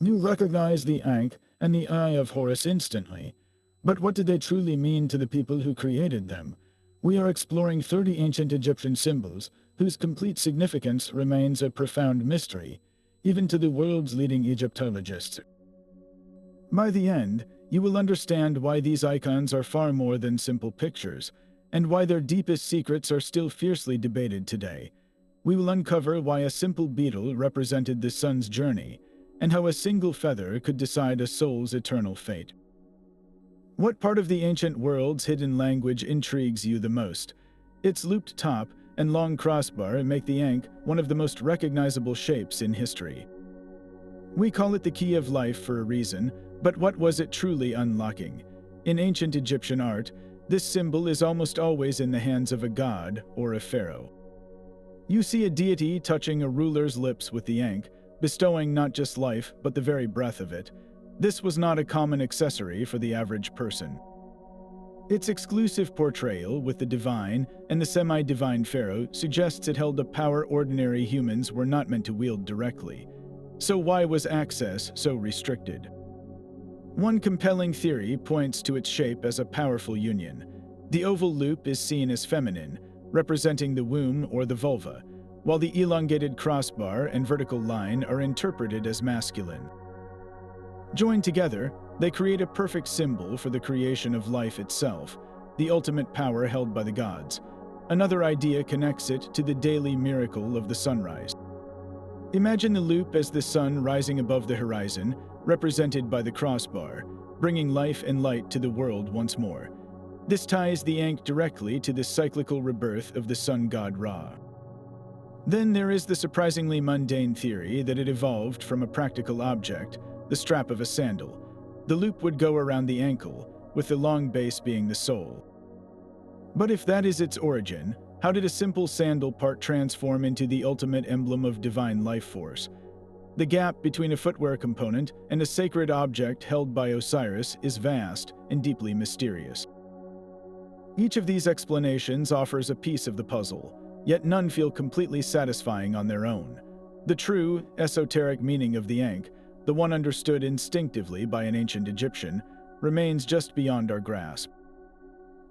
You recognize the Ankh and the Eye of Horus instantly. But what did they truly mean to the people who created them? We are exploring 30 ancient Egyptian symbols whose complete significance remains a profound mystery, even to the world's leading Egyptologists. By the end, you will understand why these icons are far more than simple pictures, and why their deepest secrets are still fiercely debated today. We will uncover why a simple beetle represented the sun's journey, and how a single feather could decide a soul's eternal fate. What part of the ancient world's hidden language intrigues you the most? Its looped top and long crossbar make the Ankh one of the most recognizable shapes in history. We call it the key of life for a reason, but what was it truly unlocking? In ancient Egyptian art, this symbol is almost always in the hands of a god or a pharaoh. You see a deity touching a ruler's lips with the Ankh, bestowing not just life, but the very breath of it. This was not a common accessory for the average person. Its exclusive portrayal with the divine and the semi-divine pharaoh suggests it held a power ordinary humans were not meant to wield directly. So why was access so restricted? One compelling theory points to its shape as a powerful union. The oval loop is seen as feminine, representing the womb or the vulva, while the elongated crossbar and vertical line are interpreted as masculine. Joined together, they create a perfect symbol for the creation of life itself, the ultimate power held by the gods. Another idea connects it to the daily miracle of the sunrise. Imagine the loop as the sun rising above the horizon, represented by the crossbar, bringing life and light to the world once more. This ties the Ankh directly to the cyclical rebirth of the sun god Ra. Then there is the surprisingly mundane theory that it evolved from a practical object, the strap of a sandal. The loop would go around the ankle, with the long base being the sole. But if that is its origin, how did a simple sandal part transform into the ultimate emblem of divine life force? The gap between a footwear component and a sacred object held by Osiris is vast and deeply mysterious. Each of these explanations offers a piece of the puzzle, yet none feel completely satisfying on their own. The true, esoteric meaning of the Ankh, the one understood instinctively by an ancient Egyptian, remains just beyond our grasp.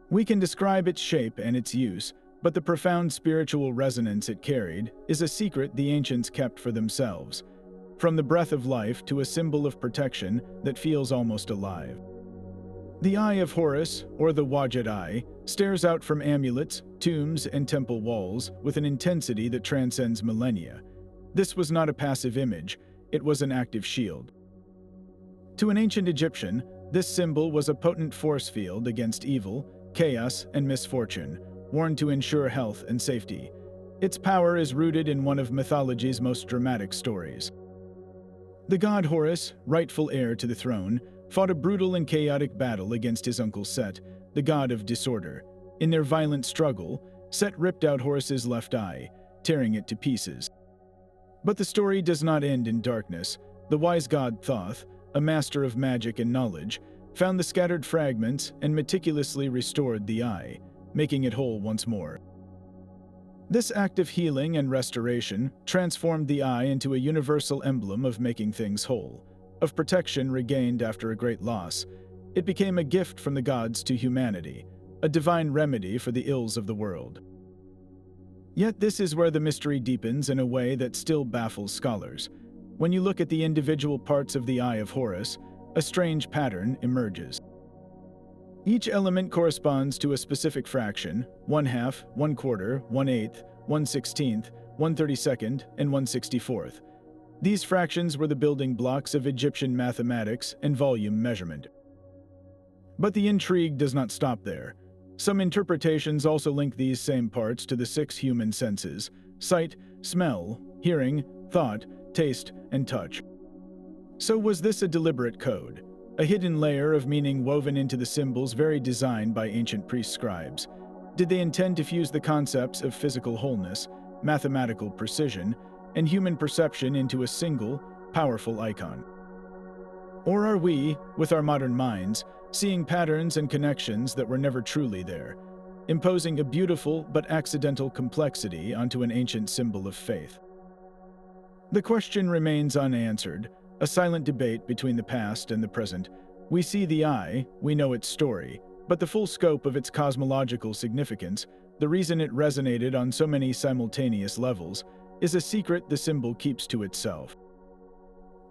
We can describe its shape and its use, but the profound spiritual resonance it carried is a secret the ancients kept for themselves. From the breath of life to a symbol of protection that feels almost alive. The Eye of Horus, or the Djed Eye, stares out from amulets, tombs, and temple walls with an intensity that transcends millennia. This was not a passive image, it was an active shield. To an ancient Egyptian, this symbol was a potent force field against evil, chaos, and misfortune, worn to ensure health and safety. Its power is rooted in one of mythology's most dramatic stories. The god Horus, rightful heir to the throne, fought a brutal and chaotic battle against his uncle Set, the god of disorder. In their violent struggle, Set ripped out Horus's left eye, tearing it to pieces. But the story does not end in darkness. The wise god Thoth, a master of magic and knowledge, found the scattered fragments and meticulously restored the eye, making it whole once more. This act of healing and restoration transformed the eye into a universal emblem of making things whole, of protection regained after a great loss. It became a gift from the gods to humanity, a divine remedy for the ills of the world. Yet this is where the mystery deepens in a way that still baffles scholars. When you look at the individual parts of the Eye of Horus, a strange pattern emerges. Each element corresponds to a specific fraction: 1/2, 1/4, 1/8, 1/16, 1/32, and 1/64. These fractions were the building blocks of Egyptian mathematics and volume measurement. But the intrigue does not stop there. Some interpretations also link these same parts to the 6 human senses: sight, smell, hearing, thought, taste, and touch. So was this a deliberate code? A hidden layer of meaning woven into the symbol's very design by ancient priest-scribes? Did they intend to fuse the concepts of physical wholeness, mathematical precision, and human perception into a single, powerful icon? Or are we, with our modern minds, seeing patterns and connections that were never truly there, imposing a beautiful but accidental complexity onto an ancient symbol of faith? The question remains unanswered, a silent debate between the past and the present. We see the eye, we know its story, but the full scope of its cosmological significance, the reason it resonated on so many simultaneous levels, is a secret the symbol keeps to itself.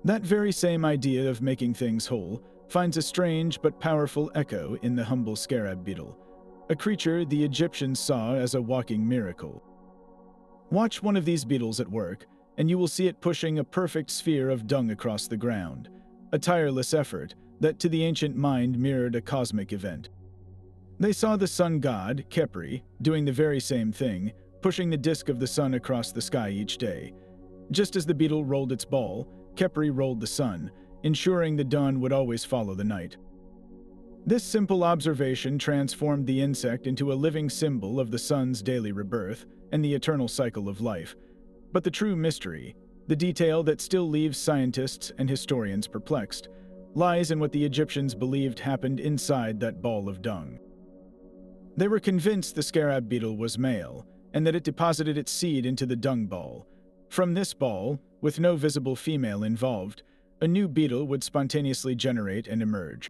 That very same idea of making things whole finds a strange but powerful echo in the humble Scarab beetle, a creature the Egyptians saw as a walking miracle. Watch one of these beetles at work, and you will see it pushing a perfect sphere of dung across the ground, a tireless effort that to the ancient mind mirrored a cosmic event. They saw the sun god, Khepri, doing the very same thing, pushing the disk of the sun across the sky each day. Just as the beetle rolled its ball, Khepri rolled the sun, ensuring the dawn would always follow the night. This simple observation transformed the insect into a living symbol of the sun's daily rebirth and the eternal cycle of life. But the true mystery, the detail that still leaves scientists and historians perplexed, lies in what the Egyptians believed happened inside that ball of dung. They were convinced the scarab beetle was male, and that it deposited its seed into the dung ball. From this ball, with no visible female involved, a new beetle would spontaneously generate and emerge.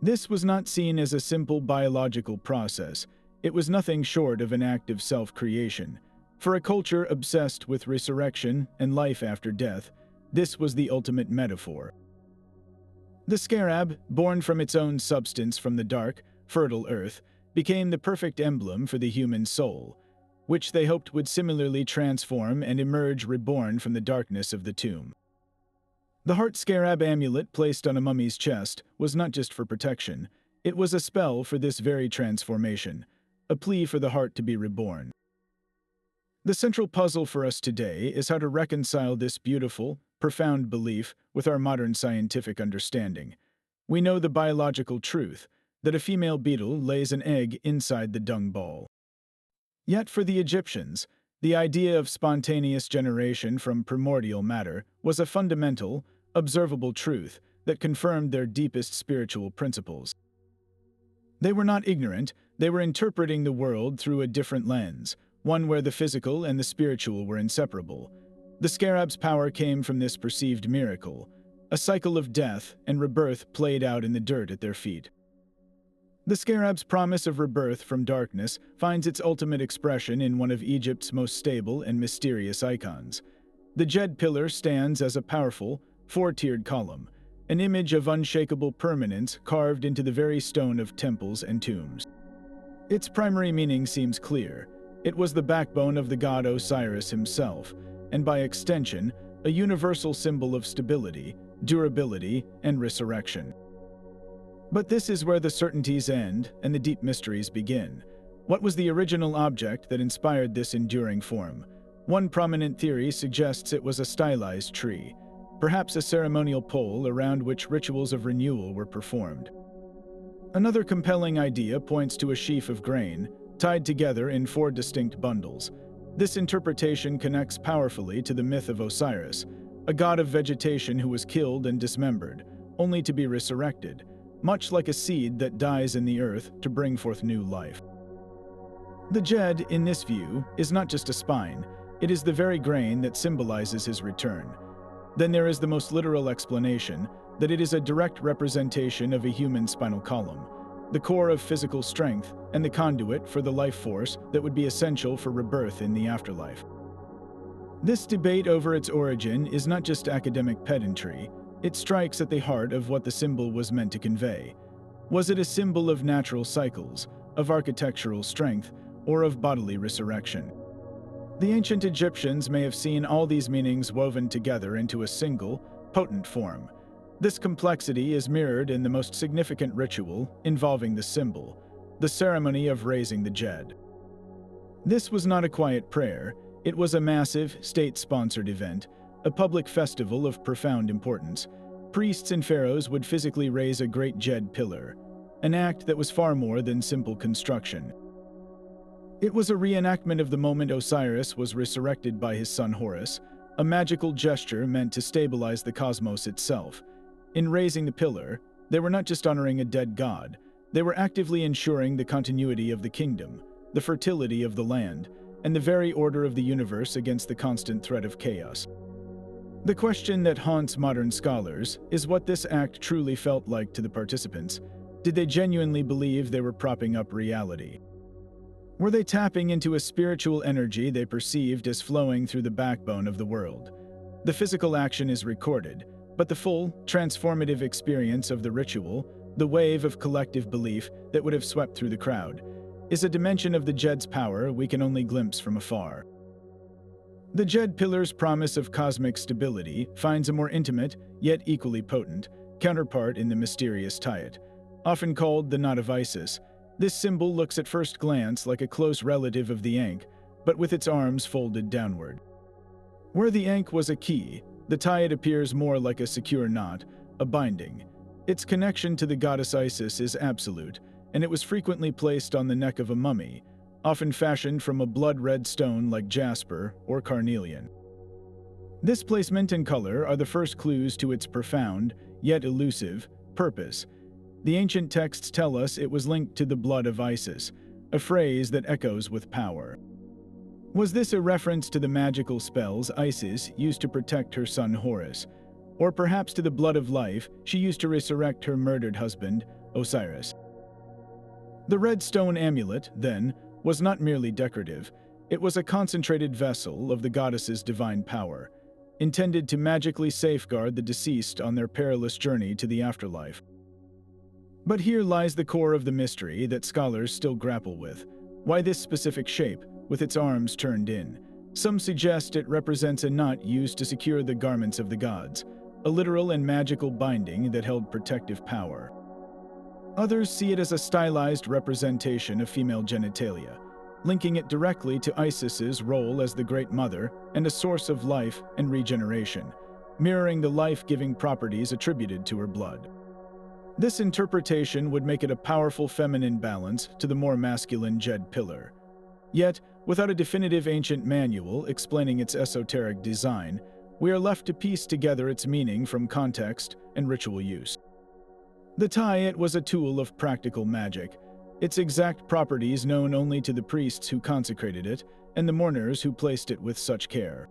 This was not seen as a simple biological process. It was nothing short of an act of self-creation. For a culture obsessed with resurrection and life after death, this was the ultimate metaphor. The scarab, born from its own substance from the dark, fertile earth, became the perfect emblem for the human soul, which they hoped would similarly transform and emerge reborn from the darkness of the tomb. The heart scarab amulet placed on a mummy's chest was not just for protection, it was a spell for this very transformation, a plea for the heart to be reborn. The central puzzle for us today is how to reconcile this beautiful, profound belief with our modern scientific understanding. We know the biological truth, that a female beetle lays an egg inside the dung ball. Yet for the Egyptians, the idea of spontaneous generation from primordial matter was a fundamental, observable truth that confirmed their deepest spiritual principles. They were not ignorant, they were interpreting the world through a different lens, one where the physical and the spiritual were inseparable. The scarab's power came from this perceived miracle, a cycle of death and rebirth played out in the dirt at their feet. The scarab's promise of rebirth from darkness finds its ultimate expression in one of Egypt's most stable and mysterious icons. The Djed pillar stands as a powerful, four-tiered column, an image of unshakable permanence carved into the very stone of temples and tombs. Its primary meaning seems clear. It was the backbone of the god Osiris himself, and by extension, a universal symbol of stability, durability, and resurrection. But this is where the certainties end and the deep mysteries begin. What was the original object that inspired this enduring form? One prominent theory suggests it was a stylized tree, perhaps a ceremonial pole around which rituals of renewal were performed. Another compelling idea points to a sheaf of grain, tied together in 4 distinct bundles. This interpretation connects powerfully to the myth of Osiris, a god of vegetation who was killed and dismembered, only to be resurrected, much like a seed that dies in the earth to bring forth new life. The Djed, in this view, is not just a spine, it is the very grain that symbolizes his return. Then there is the most literal explanation, that it is a direct representation of a human spinal column, the core of physical strength and the conduit for the life force that would be essential for rebirth in the afterlife. This debate over its origin is not just academic pedantry, it strikes at the heart of what the symbol was meant to convey. Was it a symbol of natural cycles, of architectural strength, or of bodily resurrection? The ancient Egyptians may have seen all these meanings woven together into a single, potent form. This complexity is mirrored in the most significant ritual involving the symbol, the ceremony of raising the Djed. This was not a quiet prayer, it was a massive, state-sponsored event, a public festival of profound importance. Priests and pharaohs would physically raise a great Djed pillar, an act that was far more than simple construction. It was a reenactment of the moment Osiris was resurrected by his son Horus, a magical gesture meant to stabilize the cosmos itself. In raising the pillar, they were not just honoring a dead god, they were actively ensuring the continuity of the kingdom, the fertility of the land, and the very order of the universe against the constant threat of chaos. The question that haunts modern scholars is what this act truly felt like to the participants. Did they genuinely believe they were propping up reality? Were they tapping into a spiritual energy they perceived as flowing through the backbone of the world? The physical action is recorded, but the full, transformative experience of the ritual, the wave of collective belief that would have swept through the crowd, is a dimension of the Djed's power we can only glimpse from afar. The Djed pillar's promise of cosmic stability finds a more intimate, yet equally potent, counterpart in the mysterious Tyet. Often called the Knot of Isis, this symbol looks at first glance like a close relative of the Ankh, but with its arms folded downward. Where the Ankh was a key, the Tyet appears more like a secure knot, a binding. Its connection to the goddess Isis is absolute, and it was frequently placed on the neck of a mummy, often fashioned from a blood-red stone like jasper or carnelian. This placement and color are the first clues to its profound, yet elusive, purpose. The ancient texts tell us it was linked to the blood of Isis, a phrase that echoes with power. Was this a reference to the magical spells Isis used to protect her son Horus, or perhaps to the blood of life she used to resurrect her murdered husband, Osiris? The red stone amulet, then, was not merely decorative. It was a concentrated vessel of the goddess's divine power, intended to magically safeguard the deceased on their perilous journey to the afterlife. But here lies the core of the mystery that scholars still grapple with. Why this specific shape, with its arms turned in? Some suggest it represents a knot used to secure the garments of the gods, a literal and magical binding that held protective power. Others see it as a stylized representation of female genitalia, linking it directly to Isis's role as the Great Mother and a source of life and regeneration, mirroring the life-giving properties attributed to her blood. This interpretation would make it a powerful feminine balance to the more masculine Djed pillar. Yet, without a definitive ancient manual explaining its esoteric design, we are left to piece together its meaning from context and ritual use. The Tyet was a tool of practical magic, its exact properties known only to the priests who consecrated it and the mourners who placed it with such care.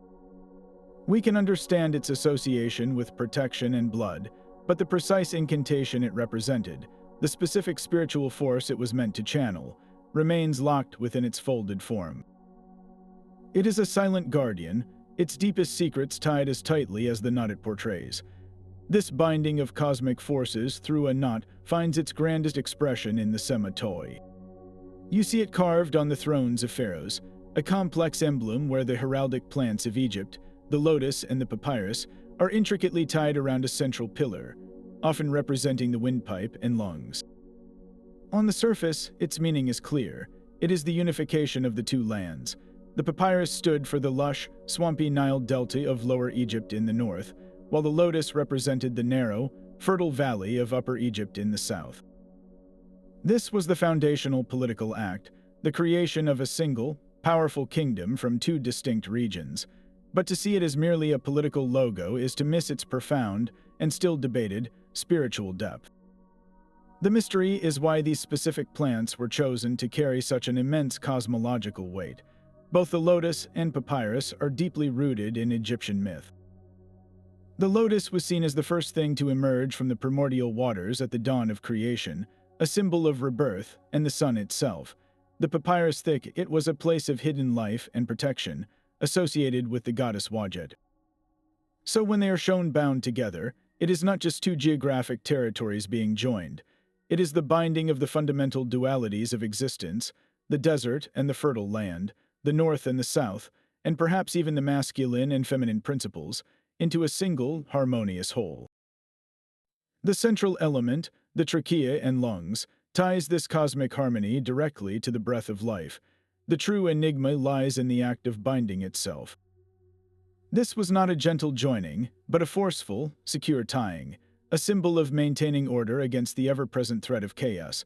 We can understand its association with protection and blood, but the precise incantation it represented, the specific spiritual force it was meant to channel, remains locked within its folded form. It is a silent guardian, its deepest secrets tied as tightly as the knot it portrays. This binding of cosmic forces through a knot finds its grandest expression in the Sematoi. You see it carved on the thrones of pharaohs, a complex emblem where the heraldic plants of Egypt, the lotus and the papyrus, are intricately tied around a central pillar, often representing the windpipe and lungs. On the surface, its meaning is clear. It is the unification of the two lands. The papyrus stood for the lush, swampy Nile delta of Lower Egypt in the north, while the lotus represented the narrow, fertile valley of Upper Egypt in the south. This was the foundational political act, the creation of a single, powerful kingdom from two distinct regions. But to see it as merely a political logo is to miss its profound, and still debated, spiritual depth. The mystery is why these specific plants were chosen to carry such an immense cosmological weight. Both the lotus and papyrus are deeply rooted in Egyptian myth. The lotus was seen as the first thing to emerge from the primordial waters at the dawn of creation, a symbol of rebirth and the sun itself. The papyrus thicket was a place of hidden life and protection, associated with the goddess Djed. So when they are shown bound together, it is not just two geographic territories being joined. It is the binding of the fundamental dualities of existence, the desert and the fertile land, the north and the south, and perhaps even the masculine and feminine principles, into a single, harmonious whole. The central element, the trachea and lungs, ties this cosmic harmony directly to the breath of life. The true enigma lies in the act of binding itself. This was not a gentle joining, but a forceful, secure tying, a symbol of maintaining order against the ever-present threat of chaos.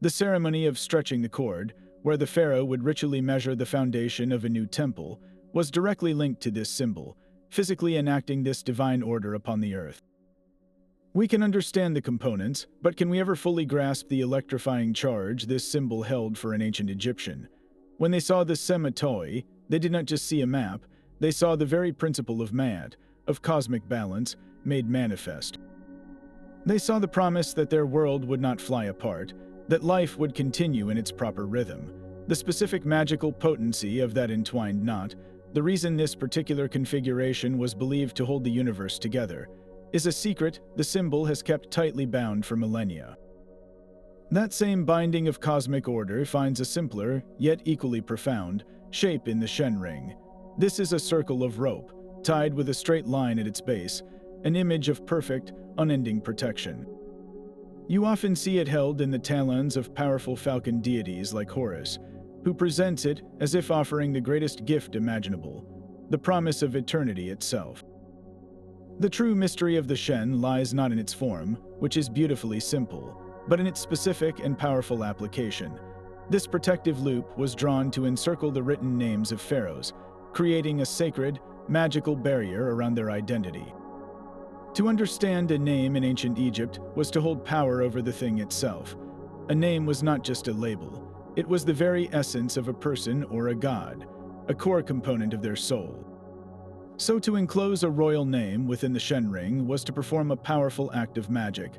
The ceremony of stretching the cord, where the pharaoh would ritually measure the foundation of a new temple, was directly linked to this symbol, physically enacting this divine order upon the earth. We can understand the components, but can we ever fully grasp the electrifying charge this symbol held for an ancient Egyptian? When they saw the Sematoi, they did not just see a map, they saw the very principle of Ma'at, of cosmic balance, made manifest. They saw the promise that their world would not fly apart, that life would continue in its proper rhythm. The specific magical potency of that entwined knot, the reason this particular configuration was believed to hold the universe together, is a secret the symbol has kept tightly bound for millennia. That same binding of cosmic order finds a simpler, yet equally profound, shape in the Shen ring. This is a circle of rope, tied with a straight line at its base, an image of perfect, unending protection. You often see it held in the talons of powerful falcon deities like Horus, who presents it as if offering the greatest gift imaginable, the promise of eternity itself. The true mystery of the Shen lies not in its form, which is beautifully simple, but in its specific and powerful application. This protective loop was drawn to encircle the written names of pharaohs, creating a sacred, magical barrier around their identity. To understand a name in ancient Egypt was to hold power over the thing itself. A name was not just a label. It was the very essence of a person or a god, a core component of their soul. So to enclose a royal name within the Shen ring was to perform a powerful act of magic.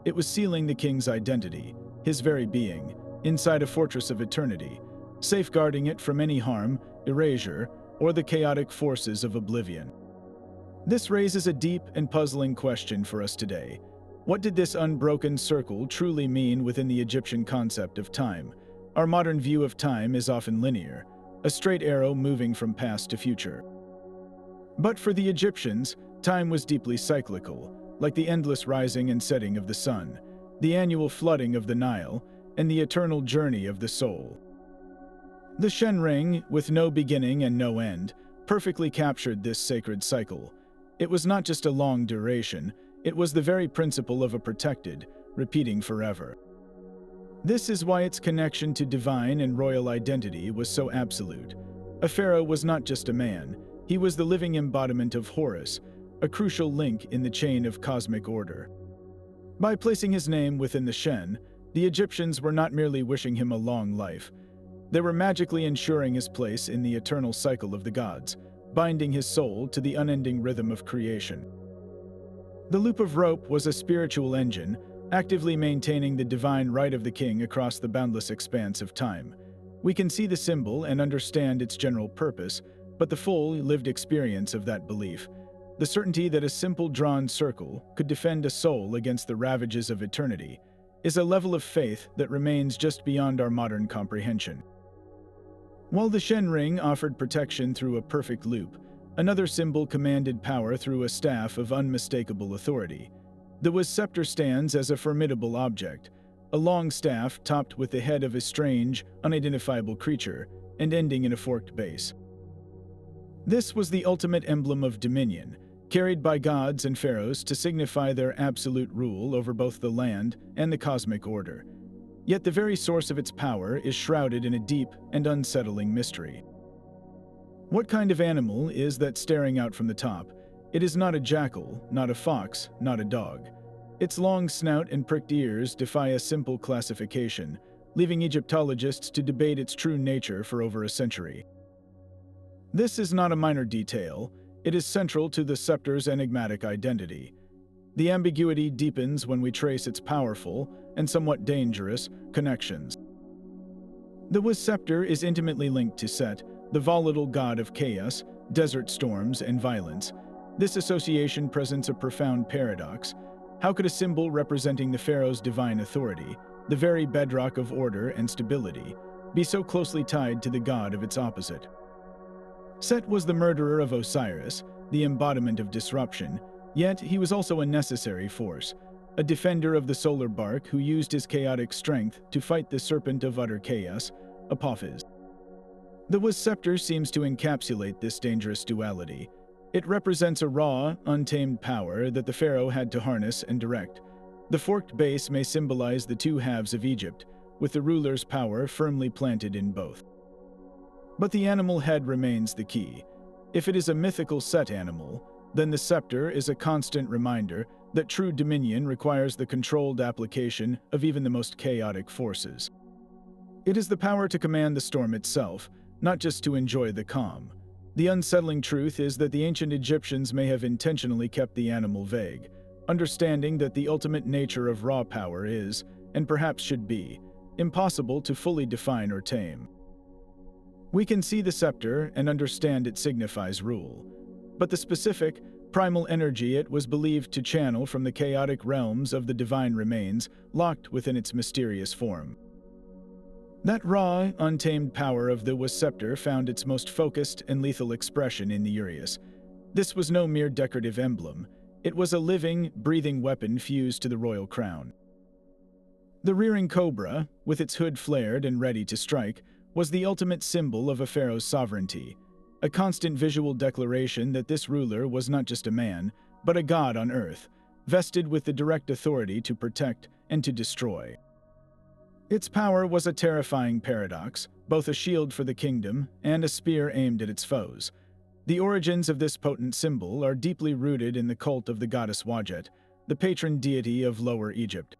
It was sealing the king's identity, his very being, inside a fortress of eternity, safeguarding it from any harm, erasure, or the chaotic forces of oblivion. This raises a deep and puzzling question for us today. What did this unbroken circle truly mean within the Egyptian concept of time? Our modern view of time is often linear, a straight arrow moving from past to future. But for the Egyptians, time was deeply cyclical, like the endless rising and setting of the sun, the annual flooding of the Nile, and the eternal journey of the soul. The Shen ring, with no beginning and no end, perfectly captured this sacred cycle. It was not just a long duration, it was the very principle of a protected, repeating forever. This is why its connection to divine and royal identity was so absolute. A pharaoh was not just a man, he was the living embodiment of Horus, a crucial link in the chain of cosmic order. By placing his name within the Shen, the Egyptians were not merely wishing him a long life. They were magically ensuring his place in the eternal cycle of the gods, binding his soul to the unending rhythm of creation. The loop of rope was a spiritual engine, actively maintaining the divine right of the king across the boundless expanse of time. We can see the symbol and understand its general purpose, but the full, lived experience of that belief, the certainty that a simple drawn circle could defend a soul against the ravages of eternity, is a level of faith that remains just beyond our modern comprehension. While the Shen ring offered protection through a perfect loop, another symbol commanded power through a staff of unmistakable authority. The scepter stands as a formidable object, a long staff topped with the head of a strange, unidentifiable creature, and ending in a forked base. This was the ultimate emblem of dominion, carried by gods and pharaohs to signify their absolute rule over both the land and the cosmic order. Yet the very source of its power is shrouded in a deep and unsettling mystery. What kind of animal is that staring out from the top? It is not a jackal, not a fox, not a dog. Its long snout and pricked ears defy a simple classification, leaving Egyptologists to debate its true nature for over a century. This is not a minor detail, it is central to the scepter's enigmatic identity. The ambiguity deepens when we trace its powerful, and somewhat dangerous, connections. The scepter is intimately linked to Set, the volatile god of chaos, desert storms, and violence. This association presents a profound paradox. How could a symbol representing the pharaoh's divine authority, the very bedrock of order and stability, be so closely tied to the god of its opposite? Set was the murderer of Osiris, the embodiment of disruption, yet he was also a necessary force, a defender of the solar bark who used his chaotic strength to fight the serpent of utter chaos, Apophis. The scepter seems to encapsulate this dangerous duality. It represents a raw, untamed power that the pharaoh had to harness and direct. The forked base may symbolize the two halves of Egypt, with the ruler's power firmly planted in both. But the animal head remains the key. If it is a mythical Set animal, then the scepter is a constant reminder that true dominion requires the controlled application of even the most chaotic forces. It is the power to command the storm itself, not just to enjoy the calm. The unsettling truth is that the ancient Egyptians may have intentionally kept the animal vague, understanding that the ultimate nature of raw power is, and perhaps should be, impossible to fully define or tame. We can see the scepter and understand it signifies rule, but the specific, primal energy it was believed to channel from the chaotic realms of the divine remains locked within its mysterious form. That raw, untamed power of the scepter found its most focused and lethal expression in the Uraeus. This was no mere decorative emblem. It was a living, breathing weapon fused to the royal crown. The rearing cobra, with its hood flared and ready to strike, was the ultimate symbol of a pharaoh's sovereignty, a constant visual declaration that this ruler was not just a man, but a god on earth, vested with the direct authority to protect and to destroy. Its power was a terrifying paradox, both a shield for the kingdom and a spear aimed at its foes. The origins of this potent symbol are deeply rooted in the cult of the goddess Djed, the patron deity of Lower Egypt.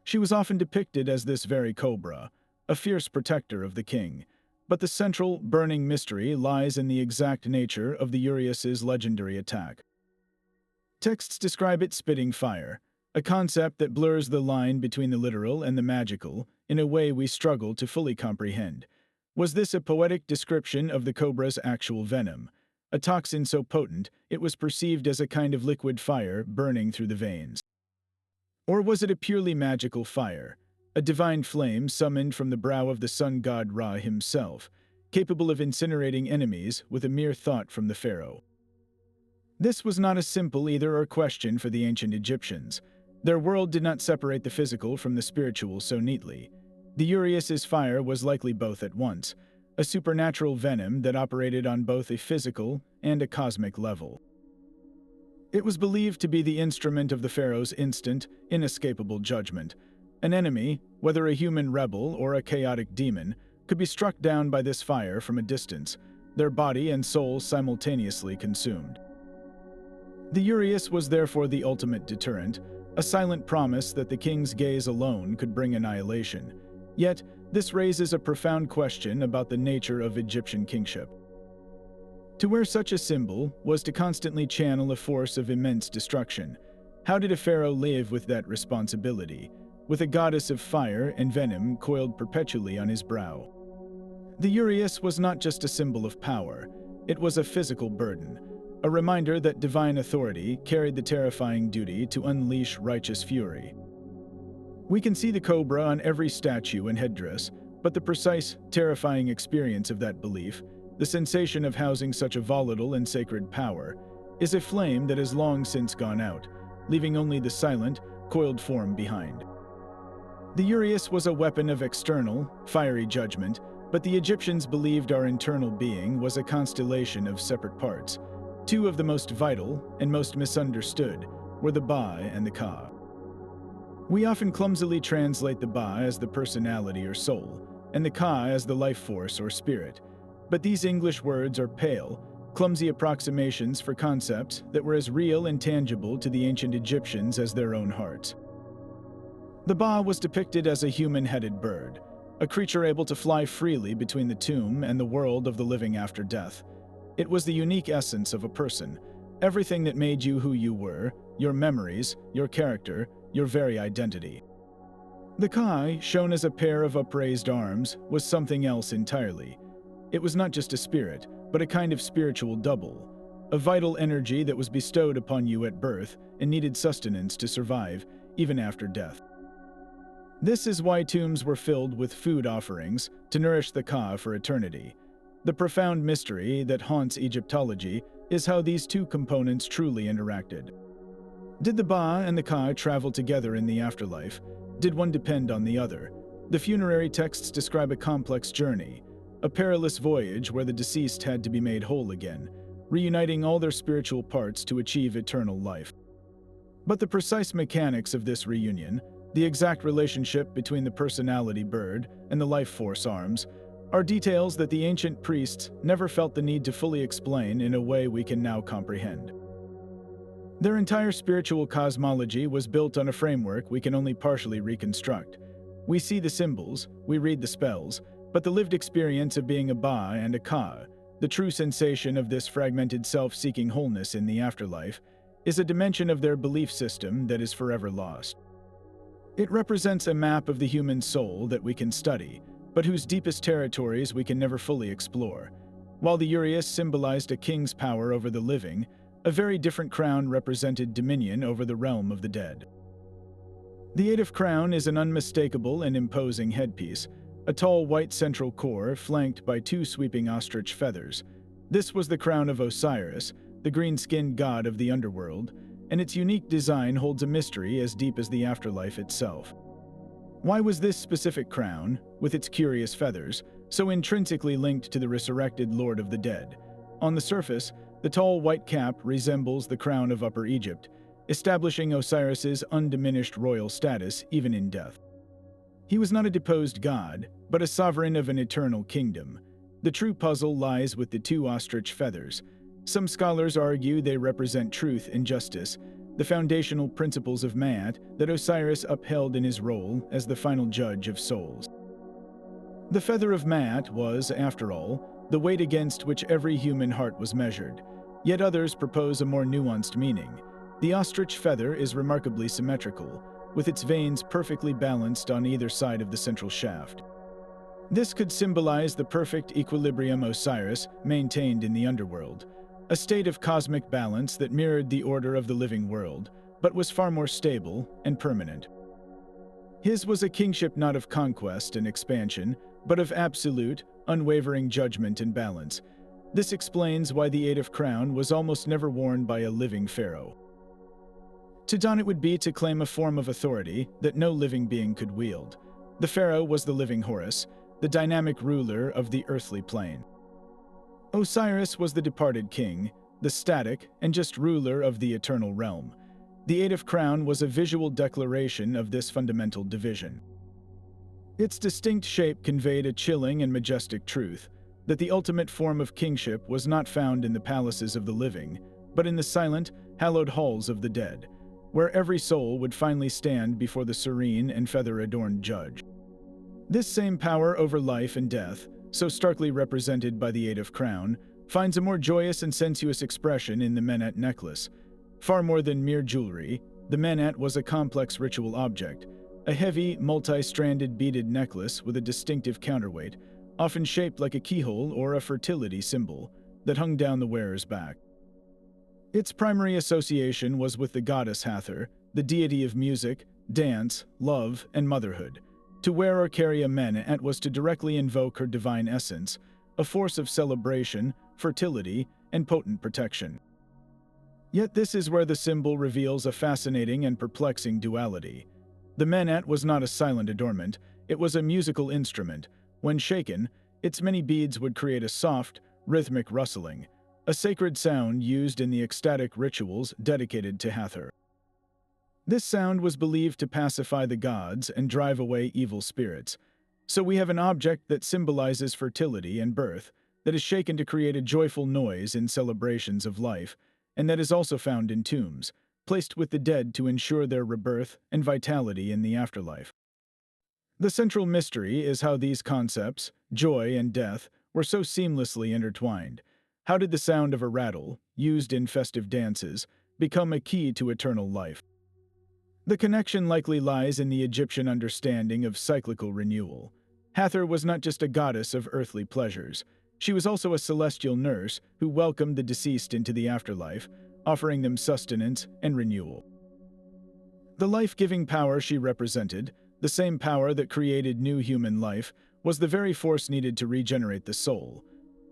She was often depicted as this very cobra, a fierce protector of the king, but the central, burning mystery lies in the exact nature of the Uraeus's legendary attack. Texts describe it spitting fire, a concept that blurs the line between the literal and the magical in a way we struggle to fully comprehend. Was this a poetic description of the cobra's actual venom, a toxin so potent it was perceived as a kind of liquid fire burning through the veins? Or was it a purely magical fire, a divine flame summoned from the brow of the sun god Ra himself, capable of incinerating enemies with a mere thought from the pharaoh? This was not a simple either-or question for the ancient Egyptians. Their world did not separate the physical from the spiritual so neatly. The Uraeus's fire was likely both at once, a supernatural venom that operated on both a physical and a cosmic level. It was believed to be the instrument of the pharaoh's instant, inescapable judgment. An enemy, whether a human rebel or a chaotic demon, could be struck down by this fire from a distance, their body and soul simultaneously consumed. The Uraeus was therefore the ultimate deterrent, a silent promise that the king's gaze alone could bring annihilation. Yet, this raises a profound question about the nature of Egyptian kingship. To wear such a symbol was to constantly channel a force of immense destruction. How did a pharaoh live with that responsibility, with a goddess of fire and venom coiled perpetually on his brow? The Uraeus was not just a symbol of power, it was a physical burden, a reminder that divine authority carried the terrifying duty to unleash righteous fury. We can see the cobra on every statue and headdress, but the precise, terrifying experience of that belief, the sensation of housing such a volatile and sacred power, is a flame that has long since gone out, leaving only the silent, coiled form behind. The Uraeus was a weapon of external, fiery judgment, but the Egyptians believed our internal being was a constellation of separate parts. Two of the most vital and most misunderstood were the Ba and the Ka. We often clumsily translate the Ba as the personality or soul, and the Ka as the life force or spirit. But these English words are pale, clumsy approximations for concepts that were as real and tangible to the ancient Egyptians as their own hearts. The Ba was depicted as a human-headed bird, a creature able to fly freely between the tomb and the world of the living after death. It was the unique essence of a person, everything that made you who you were, your memories, your character, your very identity. The Ka, shown as a pair of upraised arms, was something else entirely. It was not just a spirit, but a kind of spiritual double, a vital energy that was bestowed upon you at birth and needed sustenance to survive, even after death. This is why tombs were filled with food offerings to nourish the Ka for eternity. The profound mystery that haunts Egyptology is how these two components truly interacted. Did the Ba and the Ka travel together in the afterlife? Did one depend on the other? The funerary texts describe a complex journey, a perilous voyage where the deceased had to be made whole again, reuniting all their spiritual parts to achieve eternal life. But the precise mechanics of this reunion, the exact relationship between the personality bird and the life force arms, are details that the ancient priests never felt the need to fully explain in a way we can now comprehend. Their entire spiritual cosmology was built on a framework we can only partially reconstruct. We see the symbols, we read the spells, but the lived experience of being a Ba and a Ka, the true sensation of this fragmented self seeking wholeness in the afterlife, is a dimension of their belief system that is forever lost. It represents a map of the human soul that we can study, but whose deepest territories we can never fully explore. While the Uraeus symbolized a king's power over the living, a very different crown represented dominion over the realm of the dead. The Eight of Crown is an unmistakable and imposing headpiece, a tall white central core flanked by two sweeping ostrich feathers. This was the crown of Osiris, the green-skinned god of the underworld, and its unique design holds a mystery as deep as the afterlife itself. Why was this specific crown, with its curious feathers, so intrinsically linked to the resurrected Lord of the Dead? On the surface, the tall white cap resembles the crown of Upper Egypt, establishing Osiris's undiminished royal status even in death. He was not a deposed god, but a sovereign of an eternal kingdom. The true puzzle lies with the two ostrich feathers. Some scholars argue they represent truth and justice, the foundational principles of Ma'at that Osiris upheld in his role as the final judge of souls. The feather of Ma'at was, after all, the weight against which every human heart was measured. Yet others propose a more nuanced meaning. The ostrich feather is remarkably symmetrical, with its veins perfectly balanced on either side of the central shaft. This could symbolize the perfect equilibrium Osiris maintained in the underworld, a state of cosmic balance that mirrored the order of the living world, but was far more stable and permanent. His was a kingship not of conquest and expansion, but of absolute, unwavering judgment and balance. This explains why the Eight of Crown was almost never worn by a living pharaoh. To don it would be to claim a form of authority that no living being could wield. The pharaoh was the living Horus, the dynamic ruler of the earthly plane. Osiris was the departed king, the static and just ruler of the eternal realm. The Eight of Crown was a visual declaration of this fundamental division. Its distinct shape conveyed a chilling and majestic truth, that the ultimate form of kingship was not found in the palaces of the living, but in the silent, hallowed halls of the dead, where every soul would finally stand before the serene and feather-adorned judge. This same power over life and death, so starkly represented by the Eight of Crown, finds a more joyous and sensuous expression in the Ma'at necklace. Far more than mere jewelry, the Ma'at was a complex ritual object, a heavy, multi-stranded beaded necklace with a distinctive counterweight, often shaped like a keyhole or a fertility symbol, that hung down the wearer's back. Its primary association was with the goddess Hathor, the deity of music, dance, love, and motherhood. To wear or carry a Ma'at was to directly invoke her divine essence, a force of celebration, fertility, and potent protection. Yet this is where the symbol reveals a fascinating and perplexing duality. The Ma'at was not a silent adornment, it was a musical instrument. When shaken, its many beads would create a soft, rhythmic rustling, a sacred sound used in the ecstatic rituals dedicated to Hathor. This sound was believed to pacify the gods and drive away evil spirits. So we have an object that symbolizes fertility and birth, that is shaken to create a joyful noise in celebrations of life, and that is also found in tombs, placed with the dead to ensure their rebirth and vitality in the afterlife. The central mystery is how these concepts, joy and death, were so seamlessly intertwined. How did the sound of a rattle, used in festive dances, become a key to eternal life? The connection likely lies in the Egyptian understanding of cyclical renewal. Hathor was not just a goddess of earthly pleasures. She was also a celestial nurse who welcomed the deceased into the afterlife, offering them sustenance and renewal. The life-giving power she represented, the same power that created new human life, was the very force needed to regenerate the soul.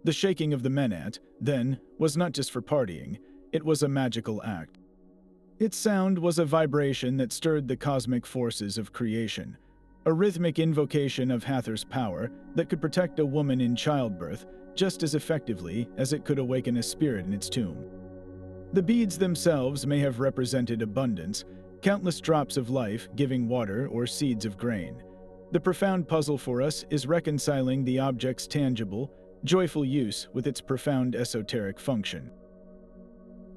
The shaking of the Ma'at, then, was not just for partying, it was a magical act. Its sound was a vibration that stirred the cosmic forces of creation, a rhythmic invocation of Hathor's power that could protect a woman in childbirth just as effectively as it could awaken a spirit in its tomb. The beads themselves may have represented abundance, countless drops of life giving water or seeds of grain. The profound puzzle for us is reconciling the object's tangible, joyful use with its profound esoteric function.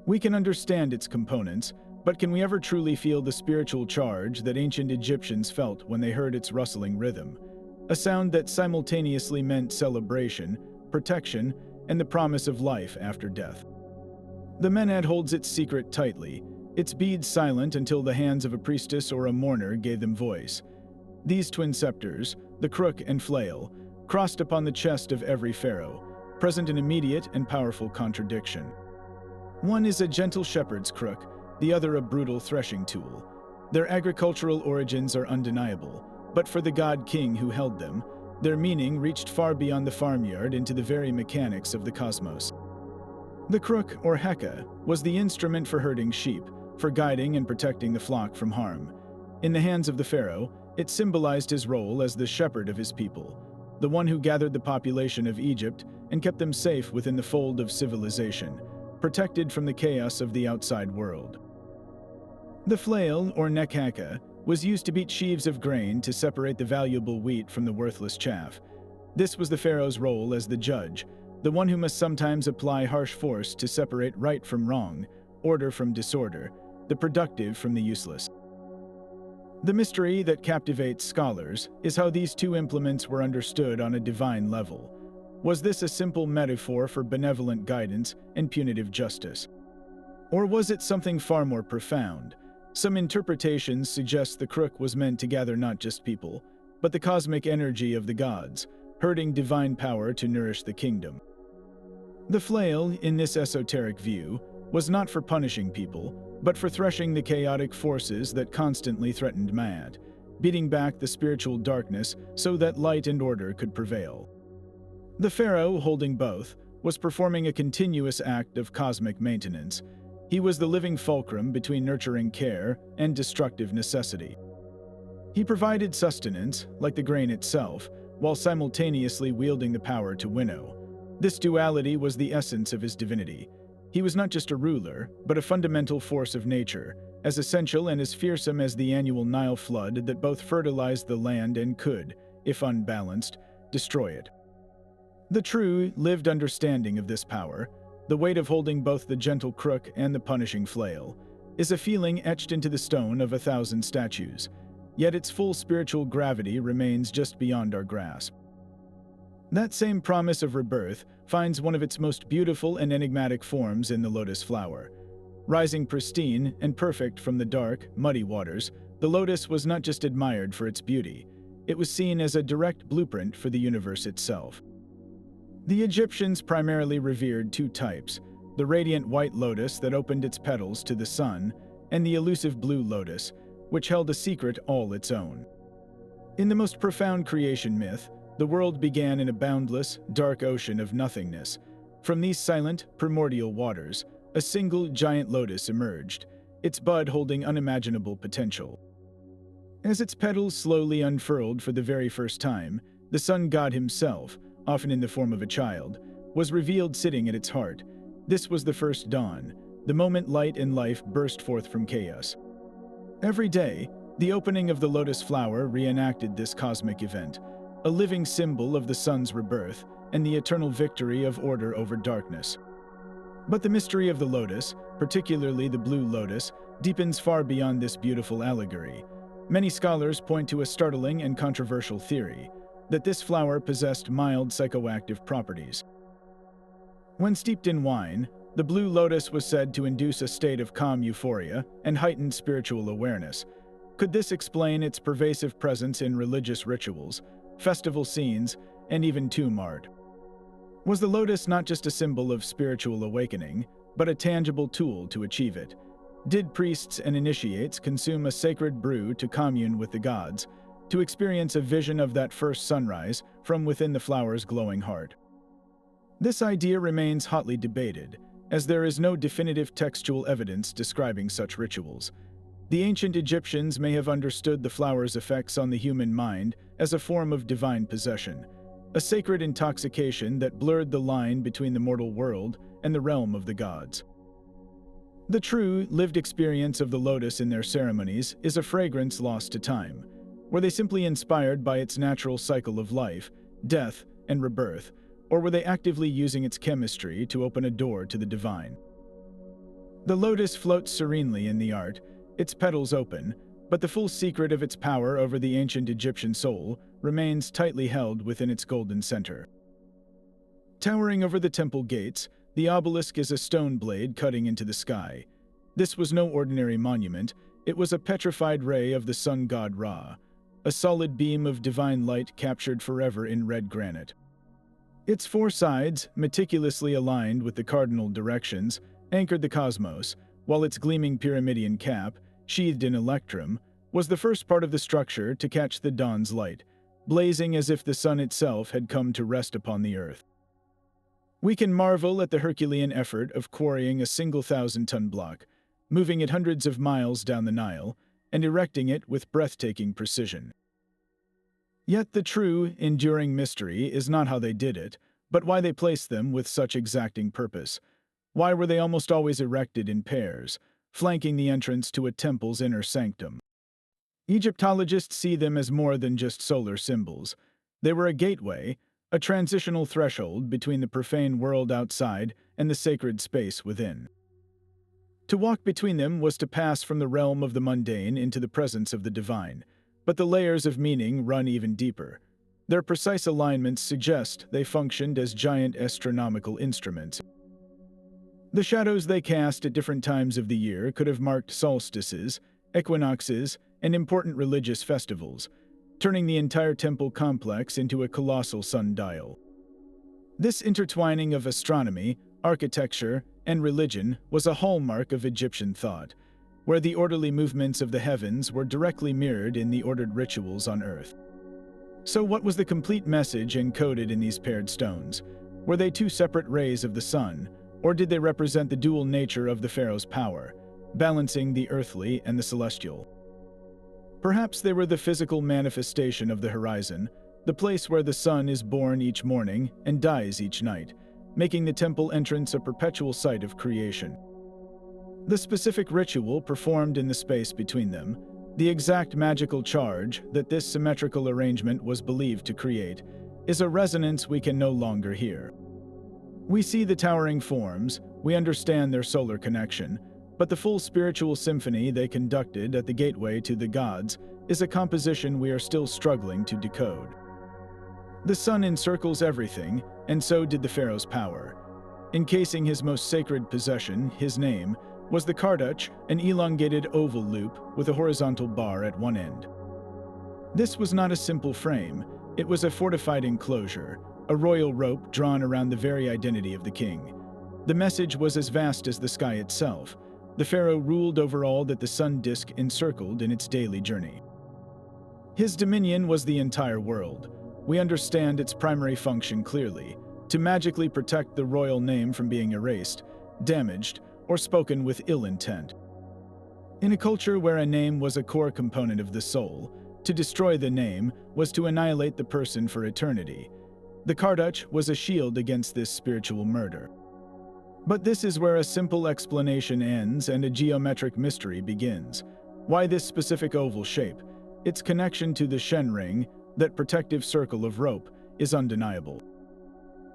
We can understand its components, but can we ever truly feel the spiritual charge that ancient Egyptians felt when they heard its rustling rhythm? A sound that simultaneously meant celebration, protection, and the promise of life after death. The Ma'at holds its secret tightly, its beads silent until the hands of a priestess or a mourner gave them voice. These twin scepters, the Crook and Flail, crossed upon the chest of every pharaoh, present in immediate and powerful contradiction. One is a gentle shepherd's crook, the other a brutal threshing tool. Their agricultural origins are undeniable, but for the god-king who held them, their meaning reached far beyond the farmyard into the very mechanics of the cosmos. The crook, or heka, was the instrument for herding sheep, for guiding and protecting the flock from harm. In the hands of the pharaoh, it symbolized his role as the shepherd of his people, the one who gathered the population of Egypt and kept them safe within the fold of civilization, protected from the chaos of the outside world. The flail, or nekhaka, was used to beat sheaves of grain to separate the valuable wheat from the worthless chaff. This was the pharaoh's role as the judge, the one who must sometimes apply harsh force to separate right from wrong, order from disorder, the productive from the useless. The mystery that captivates scholars is how these two implements were understood on a divine level. Was this a simple metaphor for benevolent guidance and punitive justice? Or was it something far more profound? Some interpretations suggest the crook was meant to gather not just people, but the cosmic energy of the gods, herding divine power to nourish the kingdom. The flail, in this esoteric view, was not for punishing people, but for threshing the chaotic forces that constantly threatened Ma'at, beating back the spiritual darkness so that light and order could prevail. The pharaoh, holding both, was performing a continuous act of cosmic maintenance. He was the living fulcrum between nurturing care and destructive necessity. He provided sustenance, like the grain itself, while simultaneously wielding the power to winnow. This duality was the essence of his divinity. He was not just a ruler, but a fundamental force of nature, as essential and as fearsome as the annual Nile flood that both fertilized the land and could, if unbalanced, destroy it. The true, lived understanding of this power, the weight of holding both the gentle crook and the punishing flail, is a feeling etched into the stone of 1,000 statues, yet its full spiritual gravity remains just beyond our grasp. That same promise of rebirth finds one of its most beautiful and enigmatic forms in the lotus flower. Rising pristine and perfect from the dark, muddy waters, the lotus was not just admired for its beauty, it was seen as a direct blueprint for the universe itself. The Egyptians primarily revered two types, the radiant white lotus that opened its petals to the sun, and the elusive blue lotus, which held a secret all its own. In the most profound creation myth, the world began in a boundless, dark ocean of nothingness. From these silent, primordial waters, a single giant lotus emerged, its bud holding unimaginable potential. As its petals slowly unfurled for the very first time, the sun god himself, often in the form of a child, was revealed sitting at its heart. This was the first dawn, the moment light and life burst forth from chaos. Every day, the opening of the lotus flower reenacted this cosmic event, a living symbol of the sun's rebirth and the eternal victory of order over darkness. But the mystery of the lotus, particularly the blue lotus, deepens far beyond this beautiful allegory. Many scholars point to a startling and controversial theory, that this flower possessed mild psychoactive properties. When steeped in wine, the blue lotus was said to induce a state of calm euphoria and heightened spiritual awareness. Could this explain its pervasive presence in religious rituals, festival scenes, and even tomb art? Was the lotus not just a symbol of spiritual awakening, but a tangible tool to achieve it? Did priests and initiates consume a sacred brew to commune with the gods, to experience a vision of that first sunrise from within the flower's glowing heart? This idea remains hotly debated, as there is no definitive textual evidence describing such rituals. The ancient Egyptians may have understood the flower's effects on the human mind as a form of divine possession, a sacred intoxication that blurred the line between the mortal world and the realm of the gods. The true, lived experience of the lotus in their ceremonies is a fragrance lost to time. Were they simply inspired by its natural cycle of life, death, and rebirth, or were they actively using its chemistry to open a door to the divine? The lotus floats serenely in the art, its petals open, but the full secret of its power over the ancient Egyptian soul remains tightly held within its golden center. Towering over the temple gates, the obelisk is a stone blade cutting into the sky. This was no ordinary monument, it was a petrified ray of the sun god Ra, a solid beam of divine light captured forever in red granite. Its four sides, meticulously aligned with the cardinal directions, anchored the cosmos, while its gleaming pyramidion cap, sheathed in electrum, was the first part of the structure to catch the dawn's light, blazing as if the sun itself had come to rest upon the earth. We can marvel at the Herculean effort of quarrying a single 1,000-ton block, moving it hundreds of miles down the Nile, and erecting it with breathtaking precision. Yet the true, enduring mystery is not how they did it, but why they placed them with such exacting purpose. Why were they almost always erected in pairs, flanking the entrance to a temple's inner sanctum? Egyptologists see them as more than just solar symbols. They were a gateway, a transitional threshold between the profane world outside and the sacred space within. To walk between them was to pass from the realm of the mundane into the presence of the divine, but the layers of meaning run even deeper. Their precise alignments suggest they functioned as giant astronomical instruments. The shadows they cast at different times of the year could have marked solstices, equinoxes, and important religious festivals, turning the entire temple complex into a colossal sundial. This intertwining of astronomy, architecture, and religion was a hallmark of Egyptian thought, where the orderly movements of the heavens were directly mirrored in the ordered rituals on earth. So what was the complete message encoded in these paired stones? Were they two separate rays of the sun, or did they represent the dual nature of the pharaoh's power, balancing the earthly and the celestial? Perhaps they were the physical manifestation of the horizon, the place where the sun is born each morning and dies each night, making the temple entrance a perpetual site of creation. The specific ritual performed in the space between them, the exact magical charge that this symmetrical arrangement was believed to create, is a resonance we can no longer hear. We see the towering forms, we understand their solar connection, but the full spiritual symphony they conducted at the gateway to the gods is a composition we are still struggling to decode. The sun encircles everything, and so did the pharaoh's power. Encasing his most sacred possession, his name, was the Karduch, an elongated oval loop with a horizontal bar at one end. This was not a simple frame, it was a fortified enclosure, a royal rope drawn around the very identity of the king. The message was as vast as the sky itself. The pharaoh ruled over all that the sun disk encircled in its daily journey. His dominion was the entire world. We understand its primary function clearly, to magically protect the royal name from being erased, damaged, or spoken with ill intent. In a culture where a name was a core component of the soul, to destroy the name was to annihilate the person for eternity. The Karduch was a shield against this spiritual murder. But this is where a simple explanation ends and a geometric mystery begins. Why this specific oval shape? Its connection to the Shen ring, that protective circle of rope, is undeniable.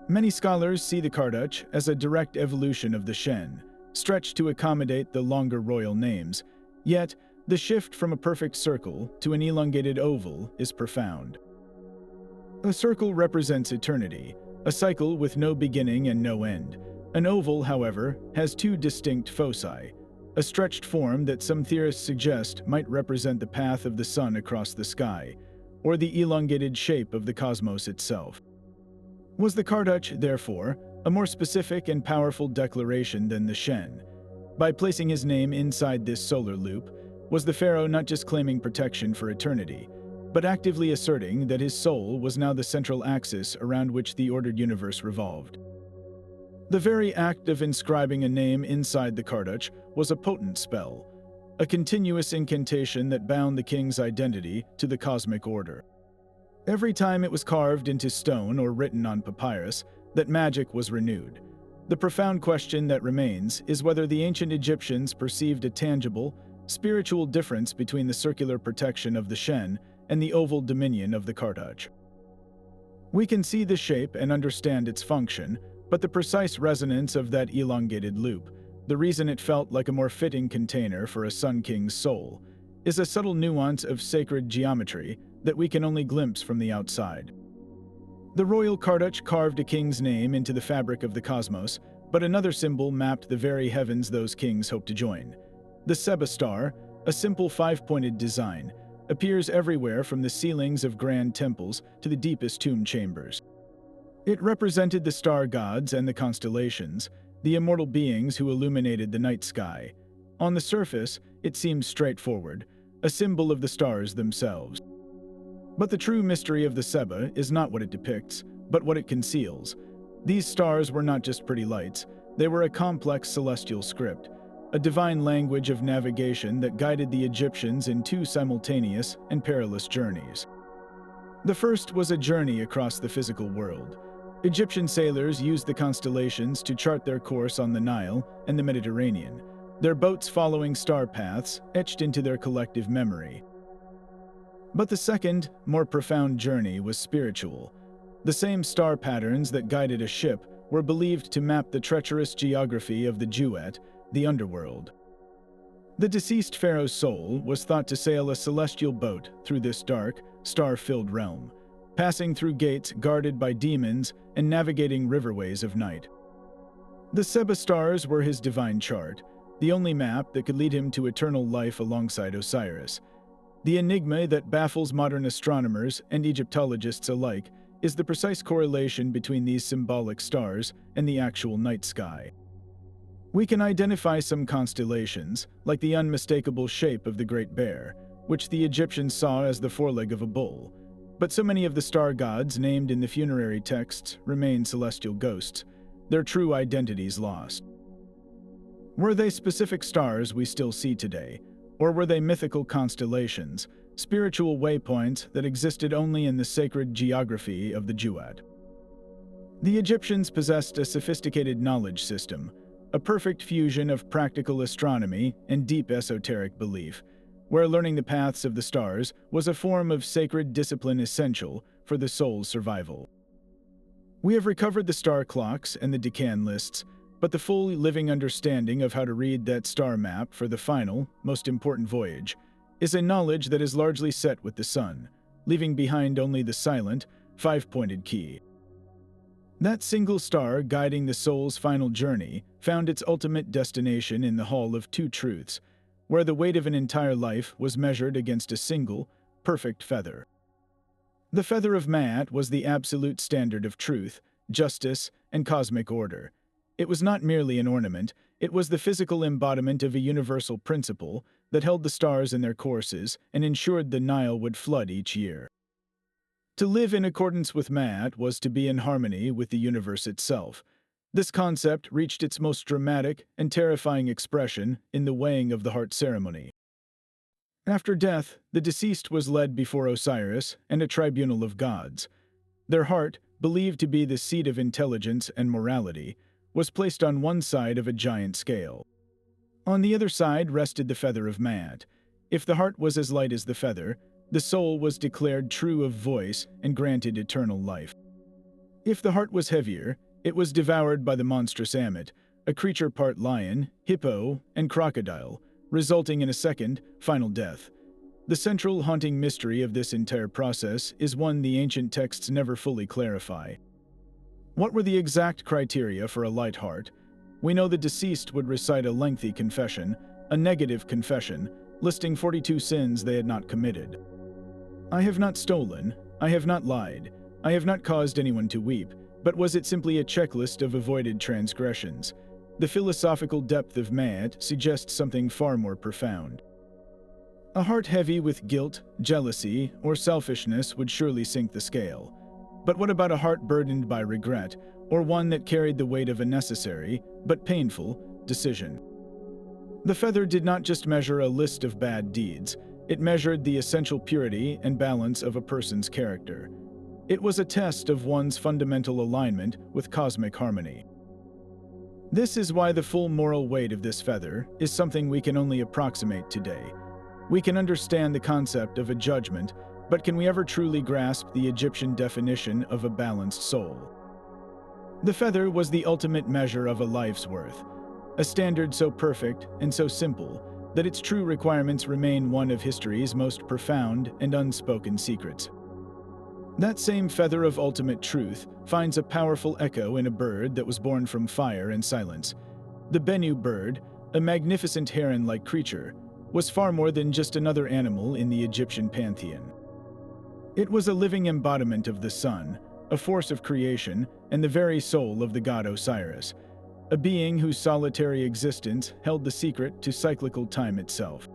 Many scholars see the Karduch as a direct evolution of the Shen, stretched to accommodate the longer royal names, yet the shift from a perfect circle to an elongated oval is profound. A circle represents eternity, a cycle with no beginning and no end. An oval, however, has two distinct foci, a stretched form that some theorists suggest might represent the path of the sun across the sky, or the elongated shape of the cosmos itself. Was the Karduch, therefore, a more specific and powerful declaration than the Shen? By placing his name inside this solar loop, was the pharaoh not just claiming protection for eternity, but actively asserting that his soul was now the central axis around which the ordered universe revolved? The very act of inscribing a name inside the Karduch was a potent spell, a continuous incantation that bound the king's identity to the cosmic order. Every time it was carved into stone or written on papyrus, that magic was renewed. The profound question that remains is whether the ancient Egyptians perceived a tangible, spiritual difference between the circular protection of the Shen and the oval dominion of the Karduch. We can see the shape and understand its function, but the precise resonance of that elongated loop, the reason it felt like a more fitting container for a Sun King's soul, is a subtle nuance of sacred geometry that we can only glimpse from the outside. The royal Kardach carved a king's name into the fabric of the cosmos, but another symbol mapped the very heavens those kings hoped to join. The Seba star, a simple five-pointed design, appears everywhere from the ceilings of grand temples to the deepest tomb chambers. It represented the star gods and the constellations, the immortal beings who illuminated the night sky. On the surface, it seems straightforward, a symbol of the stars themselves. But the true mystery of the Seba is not what it depicts, but what it conceals. These stars were not just pretty lights, they were a complex celestial script, a divine language of navigation that guided the Egyptians in two simultaneous and perilous journeys. The first was a journey across the physical world. Egyptian sailors used the constellations to chart their course on the Nile and the Mediterranean, their boats following star paths etched into their collective memory. But the second, more profound journey was spiritual. The same star patterns that guided a ship were believed to map the treacherous geography of the Djed, the underworld. The deceased pharaoh's soul was thought to sail a celestial boat through this dark, star-filled realm, passing through gates guarded by demons and navigating riverways of night. The Seba stars were his divine chart, the only map that could lead him to eternal life alongside Osiris. The enigma that baffles modern astronomers and Egyptologists alike is the precise correlation between these symbolic stars and the actual night sky. We can identify some constellations, like the unmistakable shape of the Great Bear, which the Egyptians saw as the foreleg of a bull. But so many of the star gods named in the funerary texts remain celestial ghosts, their true identities lost. Were they specific stars we still see today, or were they mythical constellations, spiritual waypoints that existed only in the sacred geography of the Djed? The Egyptians possessed a sophisticated knowledge system, a perfect fusion of practical astronomy and deep esoteric belief, where learning the paths of the stars was a form of sacred discipline essential for the soul's survival. We have recovered the star clocks and the decan lists, but the full living understanding of how to read that star map for the final, most important voyage is a knowledge that is largely set with the sun, leaving behind only the silent, five-pointed key. That single star guiding the soul's final journey found its ultimate destination in the Hall of Two Truths, where the weight of an entire life was measured against a single, perfect feather. The feather of Ma'at was the absolute standard of truth, justice, and cosmic order. It was not merely an ornament, it was the physical embodiment of a universal principle that held the stars in their courses and ensured the Nile would flood each year. To live in accordance with Ma'at was to be in harmony with the universe itself. This concept reached its most dramatic and terrifying expression in the weighing of the heart ceremony. After death, the deceased was led before Osiris and a tribunal of gods. Their heart, believed to be the seat of intelligence and morality, was placed on one side of a giant scale. On the other side rested the feather of Ma'at. If the heart was as light as the feather, the soul was declared true of voice and granted eternal life. If the heart was heavier, it was devoured by the monstrous Ammit, a creature part lion, hippo, and crocodile, resulting in a second, final death. The central haunting mystery of this entire process is one the ancient texts never fully clarify. What were the exact criteria for a light heart? We know the deceased would recite a lengthy confession, a negative confession, listing 42 sins they had not committed. I have not stolen, I have not lied, I have not caused anyone to weep, but was it simply a checklist of avoided transgressions? The philosophical depth of Ma'at suggests something far more profound. A heart heavy with guilt, jealousy, or selfishness would surely sink the scale. But what about a heart burdened by regret, or one that carried the weight of a necessary, but painful, decision? The feather did not just measure a list of bad deeds, it measured the essential purity and balance of a person's character. It was a test of one's fundamental alignment with cosmic harmony. This is why the full moral weight of this feather is something we can only approximate today. We can understand the concept of a judgment, but can we ever truly grasp the Egyptian definition of a balanced soul? The feather was the ultimate measure of a life's worth, a standard so perfect and so simple that its true requirements remain one of history's most profound and unspoken secrets. That same feather of ultimate truth finds a powerful echo in a bird that was born from fire and silence. The Bennu bird, a magnificent heron-like creature, was far more than just another animal in the Egyptian pantheon. It was a living embodiment of the sun, a force of creation, and the very soul of the god Osiris, a being whose solitary existence held the secret to cyclical time itself.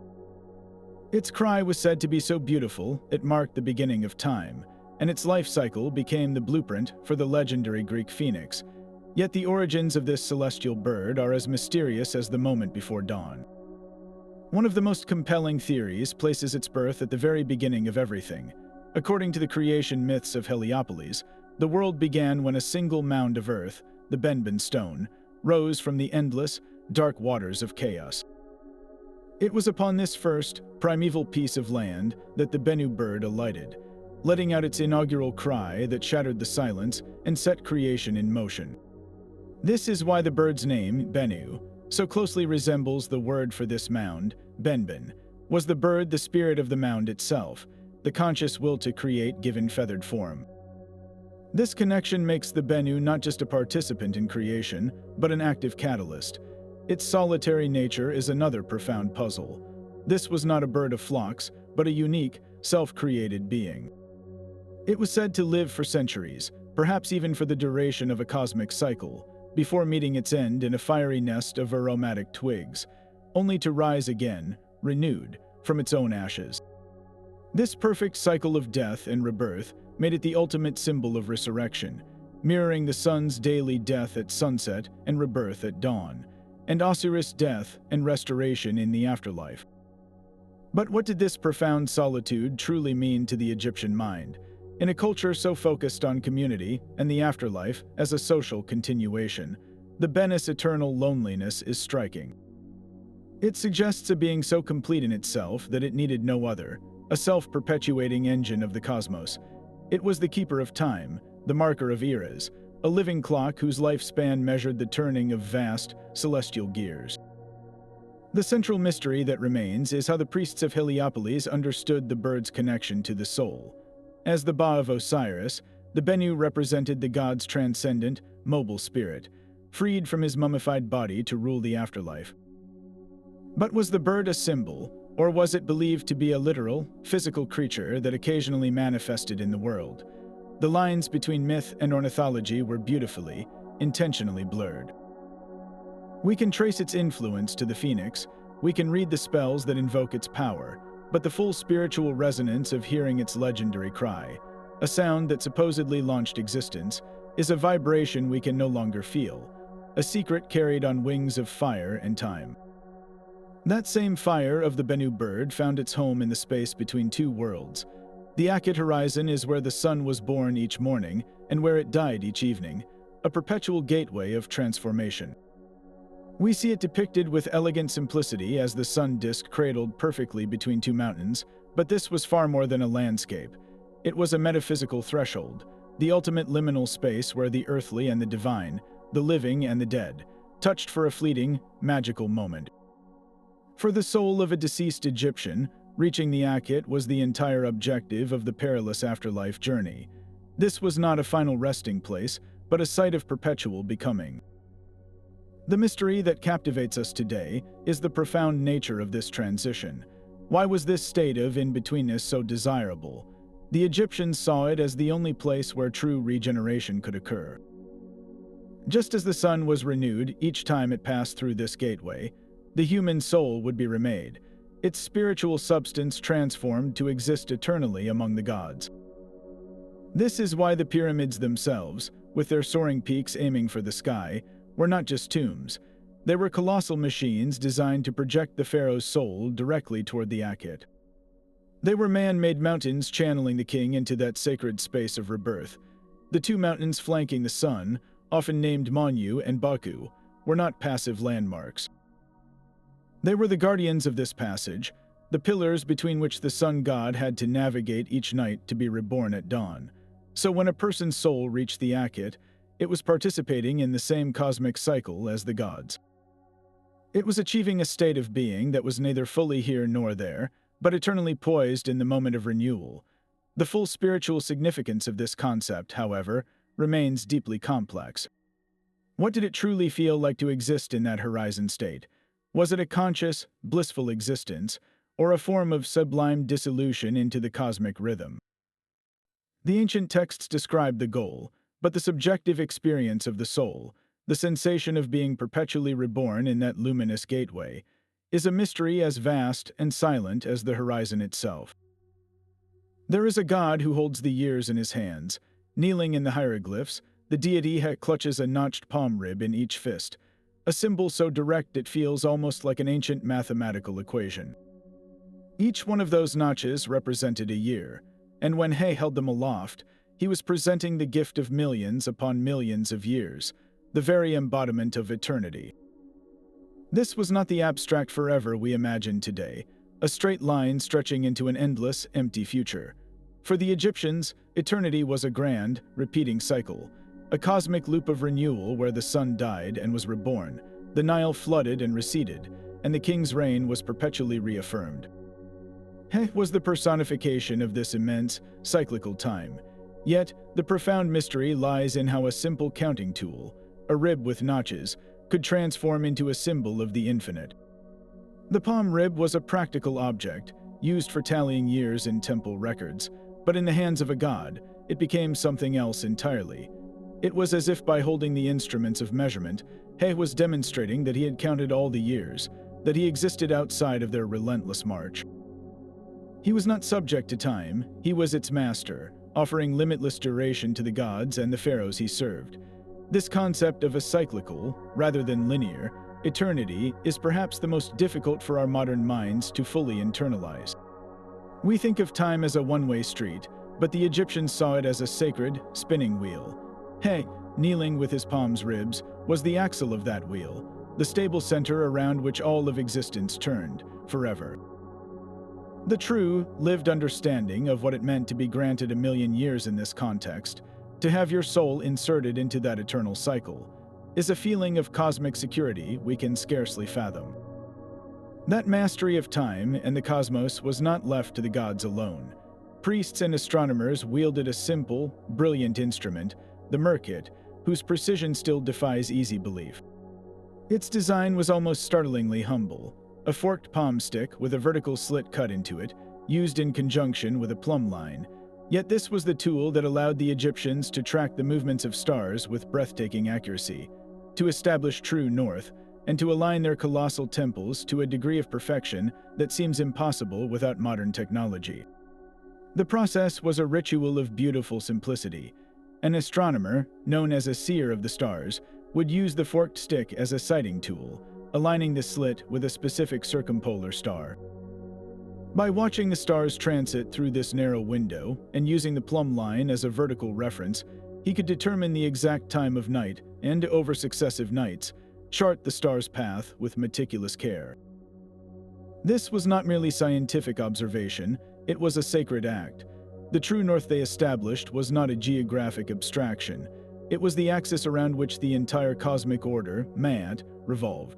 Its cry was said to be so beautiful it marked the beginning of time, and its life cycle became the blueprint for the legendary Greek phoenix. Yet the origins of this celestial bird are as mysterious as the moment before dawn. One of the most compelling theories places its birth at the very beginning of everything. According to the creation myths of Heliopolis, the world began when a single mound of earth, the Benben stone, rose from the endless, dark waters of chaos. It was upon this first, primeval piece of land that the Bennu bird alighted, letting out its inaugural cry that shattered the silence and set creation in motion. This is why the bird's name, Bennu, so closely resembles the word for this mound, Benben. Was the bird the spirit of the mound itself, the conscious will to create given feathered form? This connection makes the Bennu not just a participant in creation, but an active catalyst. Its solitary nature is another profound puzzle. This was not a bird of flocks, but a unique, self-created being. It was said to live for centuries, perhaps even for the duration of a cosmic cycle, before meeting its end in a fiery nest of aromatic twigs, only to rise again, renewed, from its own ashes. This perfect cycle of death and rebirth made it the ultimate symbol of resurrection, mirroring the sun's daily death at sunset and rebirth at dawn, and Osiris' death and restoration in the afterlife. But what did this profound solitude truly mean to the Egyptian mind? In a culture so focused on community and the afterlife as a social continuation, the Bennu's eternal loneliness is striking. It suggests a being so complete in itself that it needed no other, a self-perpetuating engine of the cosmos. It was the keeper of time, the marker of eras, a living clock whose lifespan measured the turning of vast, celestial gears. The central mystery that remains is how the priests of Heliopolis understood the bird's connection to the soul. As the Ba of Osiris, the Bennu represented the god's transcendent, mobile spirit, freed from his mummified body to rule the afterlife. But was the bird a symbol, or was it believed to be a literal, physical creature that occasionally manifested in the world? The lines between myth and ornithology were beautifully, intentionally blurred. We can trace its influence to the phoenix, we can read the spells that invoke its power, but the full spiritual resonance of hearing its legendary cry, a sound that supposedly launched existence, is a vibration we can no longer feel, a secret carried on wings of fire and time. That same fire of the Bennu bird found its home in the space between two worlds. The Akhet horizon is where the sun was born each morning and where it died each evening, a perpetual gateway of transformation. We see it depicted with elegant simplicity as the sun disk cradled perfectly between two mountains, but this was far more than a landscape. It was a metaphysical threshold, the ultimate liminal space where the earthly and the divine, the living and the dead, touched for a fleeting, magical moment. For the soul of a deceased Egyptian, reaching the Akhet was the entire objective of the perilous afterlife journey. This was not a final resting place, but a site of perpetual becoming. The mystery that captivates us today is the profound nature of this transition. Why was this state of in-betweenness so desirable? The Egyptians saw it as the only place where true regeneration could occur. Just as the sun was renewed each time it passed through this gateway, the human soul would be remade, its spiritual substance transformed to exist eternally among the gods. This is why the pyramids themselves, with their soaring peaks aiming for the sky, were not just tombs. They were colossal machines designed to project the pharaoh's soul directly toward the Akhet. They were man-made mountains channeling the king into that sacred space of rebirth. The two mountains flanking the sun, often named Manu and Baku, were not passive landmarks. They were the guardians of this passage, the pillars between which the sun god had to navigate each night to be reborn at dawn. So when a person's soul reached the Akhet, it was participating in the same cosmic cycle as the gods. It was achieving a state of being that was neither fully here nor there, but eternally poised in the moment of renewal. The full spiritual significance of this concept, however, remains deeply complex. What did it truly feel like to exist in that horizon state? Was it a conscious, blissful existence, or a form of sublime dissolution into the cosmic rhythm? The ancient texts describe the goal, but the subjective experience of the soul, the sensation of being perpetually reborn in that luminous gateway, is a mystery as vast and silent as the horizon itself. There is a god who holds the years in his hands. Kneeling in the hieroglyphs, the deity clutches a notched palm rib in each fist, a symbol so direct it feels almost like an ancient mathematical equation. Each one of those notches represented a year, and when held them aloft, he was presenting the gift of millions upon millions of years, the very embodiment of eternity. This was not the abstract forever we imagine today, a straight line stretching into an endless, empty future. For the Egyptians, eternity was a grand, repeating cycle, a cosmic loop of renewal where the sun died and was reborn, the Nile flooded and receded, and the king's reign was perpetually reaffirmed. Was the personification of this immense, cyclical time. Yet, the profound mystery lies in how a simple counting tool, a rib with notches, could transform into a symbol of the infinite. The palm rib was a practical object, used for tallying years in temple records, but in the hands of a god, it became something else entirely. It was as if by holding the instruments of measurement, was demonstrating that he had counted all the years, that he existed outside of their relentless march. He was not subject to time, he was its master, offering limitless duration to the gods and the pharaohs he served. This concept of a cyclical, rather than linear, eternity is perhaps the most difficult for our modern minds to fully internalize. We think of time as a one-way street, but the Egyptians saw it as a sacred, spinning wheel. Kneeling with his palms ribs, was the axle of that wheel, the stable center around which all of existence turned, forever. The true, lived understanding of what it meant to be granted a million years in this context, to have your soul inserted into that eternal cycle, is a feeling of cosmic security we can scarcely fathom. That mastery of time and the cosmos was not left to the gods alone. Priests and astronomers wielded a simple, brilliant instrument, the merkit, whose precision still defies easy belief. Its design was almost startlingly humble, a forked palm stick with a vertical slit cut into it, used in conjunction with a plumb line. Yet this was the tool that allowed the Egyptians to track the movements of stars with breathtaking accuracy, to establish true north, and to align their colossal temples to a degree of perfection that seems impossible without modern technology. The process was a ritual of beautiful simplicity. An astronomer, known as a seer of the stars, would use the forked stick as a sighting tool, aligning the slit with a specific circumpolar star. By watching the stars transit through this narrow window and using the plumb line as a vertical reference, he could determine the exact time of night and, over successive nights, chart the star's path with meticulous care. This was not merely scientific observation, it was a sacred act. The true north they established was not a geographic abstraction. It was the axis around which the entire cosmic order, Ma'at, revolved.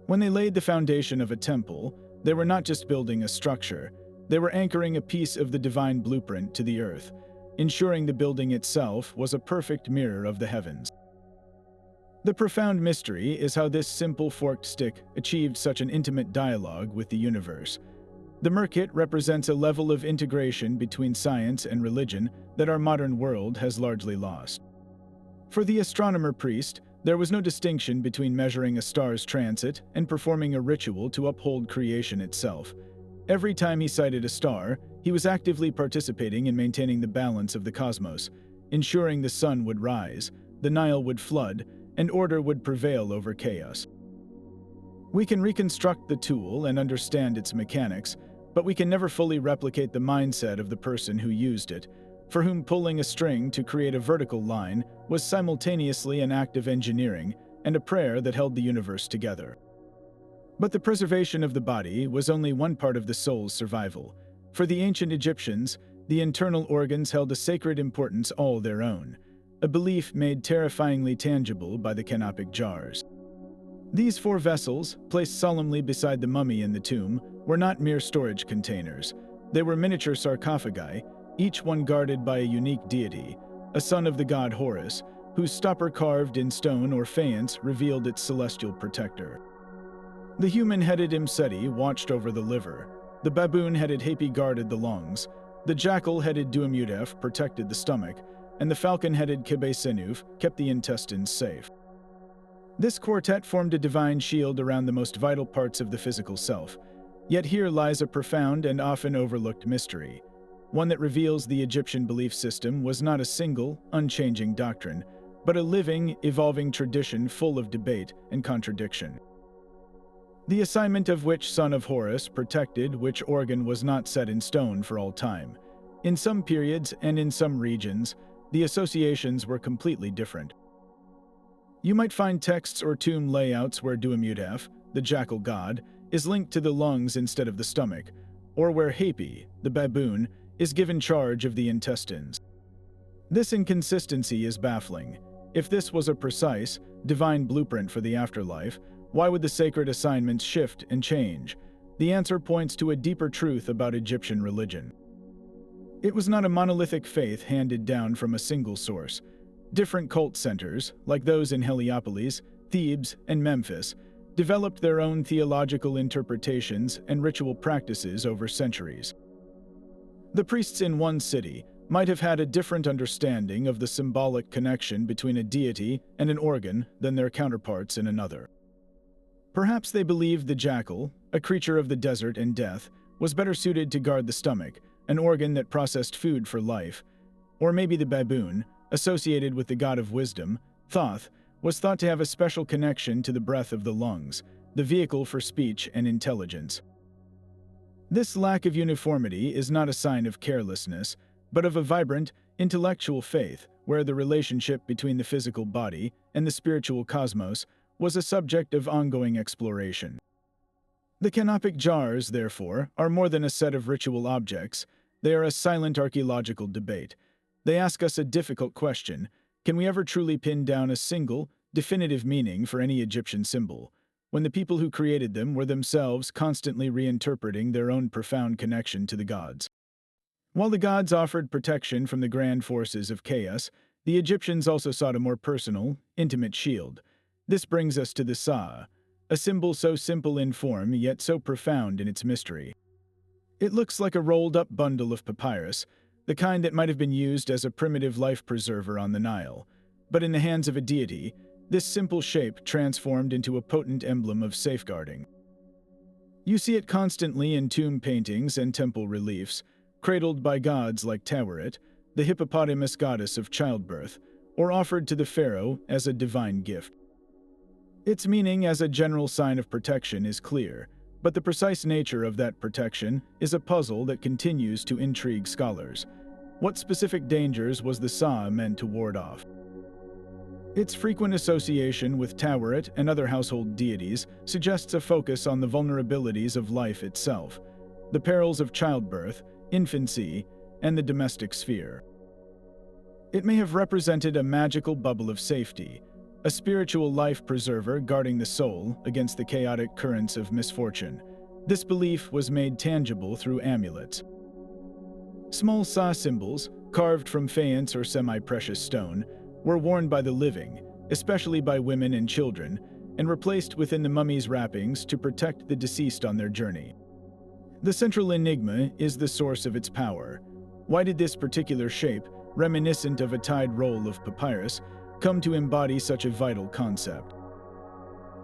When they laid the foundation of a temple, they were not just building a structure, they were anchoring a piece of the divine blueprint to the earth, ensuring the building itself was a perfect mirror of the heavens. The profound mystery is how this simple forked stick achieved such an intimate dialogue with the universe. The merkit represents a level of integration between science and religion that our modern world has largely lost. For the astronomer priest, there was no distinction between measuring a star's transit and performing a ritual to uphold creation itself. Every time he sighted a star, he was actively participating in maintaining the balance of the cosmos, ensuring the sun would rise, the Nile would flood, and order would prevail over chaos. We can reconstruct the tool and understand its mechanics, but we can never fully replicate the mindset of the person who used it, for whom pulling a string to create a vertical line was simultaneously an act of engineering and a prayer that held the universe together. But the preservation of the body was only one part of the soul's survival. For the ancient Egyptians, the internal organs held a sacred importance all their own, a belief made terrifyingly tangible by the canopic jars. These 4 vessels, placed solemnly beside the mummy in the tomb, were not mere storage containers. They were miniature sarcophagi, each one guarded by a unique deity, a son of the god Horus, whose stopper carved in stone or faience revealed its celestial protector. The human-headed Imseti watched over the liver, the baboon-headed Hapi guarded the lungs, the jackal-headed Duamudef protected the stomach, and the falcon-headed Kebe-Senuf kept the intestines safe. This quartet formed a divine shield around the most vital parts of the physical self. Yet here lies a profound and often overlooked mystery, one that reveals the Egyptian belief system was not a single, unchanging doctrine, but a living, evolving tradition full of debate and contradiction. The assignment of which son of Horus protected which organ was not set in stone for all time. In some periods and in some regions, the associations were completely different. You might find texts or tomb layouts where Duamudef, the jackal god, is linked to the lungs instead of the stomach, or where Hapi, the baboon, is given charge of the intestines. This inconsistency is baffling. If this was a precise, divine blueprint for the afterlife, why would the sacred assignments shift and change? The answer points to a deeper truth about Egyptian religion. It was not a monolithic faith handed down from a single source. Different cult centers, like those in Heliopolis, Thebes, and Memphis, developed their own theological interpretations and ritual practices over centuries. The priests in one city might have had a different understanding of the symbolic connection between a deity and an organ than their counterparts in another. Perhaps they believed the jackal, a creature of the desert and death, was better suited to guard the stomach, an organ that processed food for life. Or maybe the baboon, associated with the god of wisdom, Thoth, was thought to have a special connection to the breath of the lungs, the vehicle for speech and intelligence. This lack of uniformity is not a sign of carelessness, but of a vibrant, intellectual faith where the relationship between the physical body and the spiritual cosmos was a subject of ongoing exploration. The canopic jars, therefore, are more than a set of ritual objects. They are a silent archaeological debate. They ask us a difficult question: can we ever truly pin down a single, definitive meaning for any Egyptian symbol, when the people who created them were themselves constantly reinterpreting their own profound connection to the gods? While the gods offered protection from the grand forces of chaos, the Egyptians also sought a more personal, intimate shield. This brings us to the Sa, a symbol so simple in form yet so profound in its mystery. It looks like a rolled-up bundle of papyrus, the kind that might have been used as a primitive life preserver on the Nile. But in the hands of a deity, this simple shape transformed into a potent emblem of safeguarding. You see it constantly in tomb paintings and temple reliefs, cradled by gods like Tyet, the hippopotamus goddess of childbirth, or offered to the pharaoh as a divine gift. Its meaning as a general sign of protection is clear, but the precise nature of that protection is a puzzle that continues to intrigue scholars. What specific dangers was the Sa meant to ward off? Its frequent association with Tyet and other household deities suggests a focus on the vulnerabilities of life itself, the perils of childbirth, infancy, and the domestic sphere. It may have represented a magical bubble of safety, a spiritual life preserver guarding the soul against the chaotic currents of misfortune. This belief was made tangible through amulets. Small Sa symbols, carved from faience or semi-precious stone, were worn by the living, especially by women and children, and were placed within the mummy's wrappings to protect the deceased on their journey. The central enigma is the source of its power. Why did this particular shape, reminiscent of a tied roll of papyrus, come to embody such a vital concept?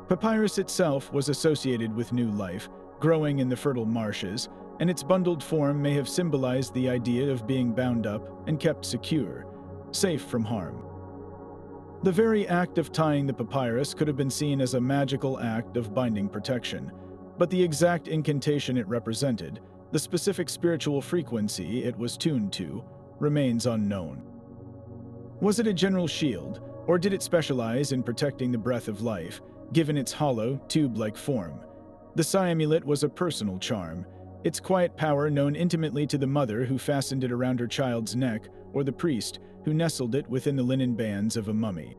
Papyrus itself was associated with new life, growing in the fertile marshes, and its bundled form may have symbolized the idea of being bound up and kept secure, safe from harm. The very act of tying the papyrus could have been seen as a magical act of binding protection, but the exact incantation it represented, the specific spiritual frequency it was tuned to, remains unknown. Was it a general shield, or did it specialize in protecting the breath of life, given its hollow, tube-like form? The Sa amulet was a personal charm, its quiet power known intimately to the mother who fastened it around her child's neck, or the priest who nestled it within the linen bands of a mummy.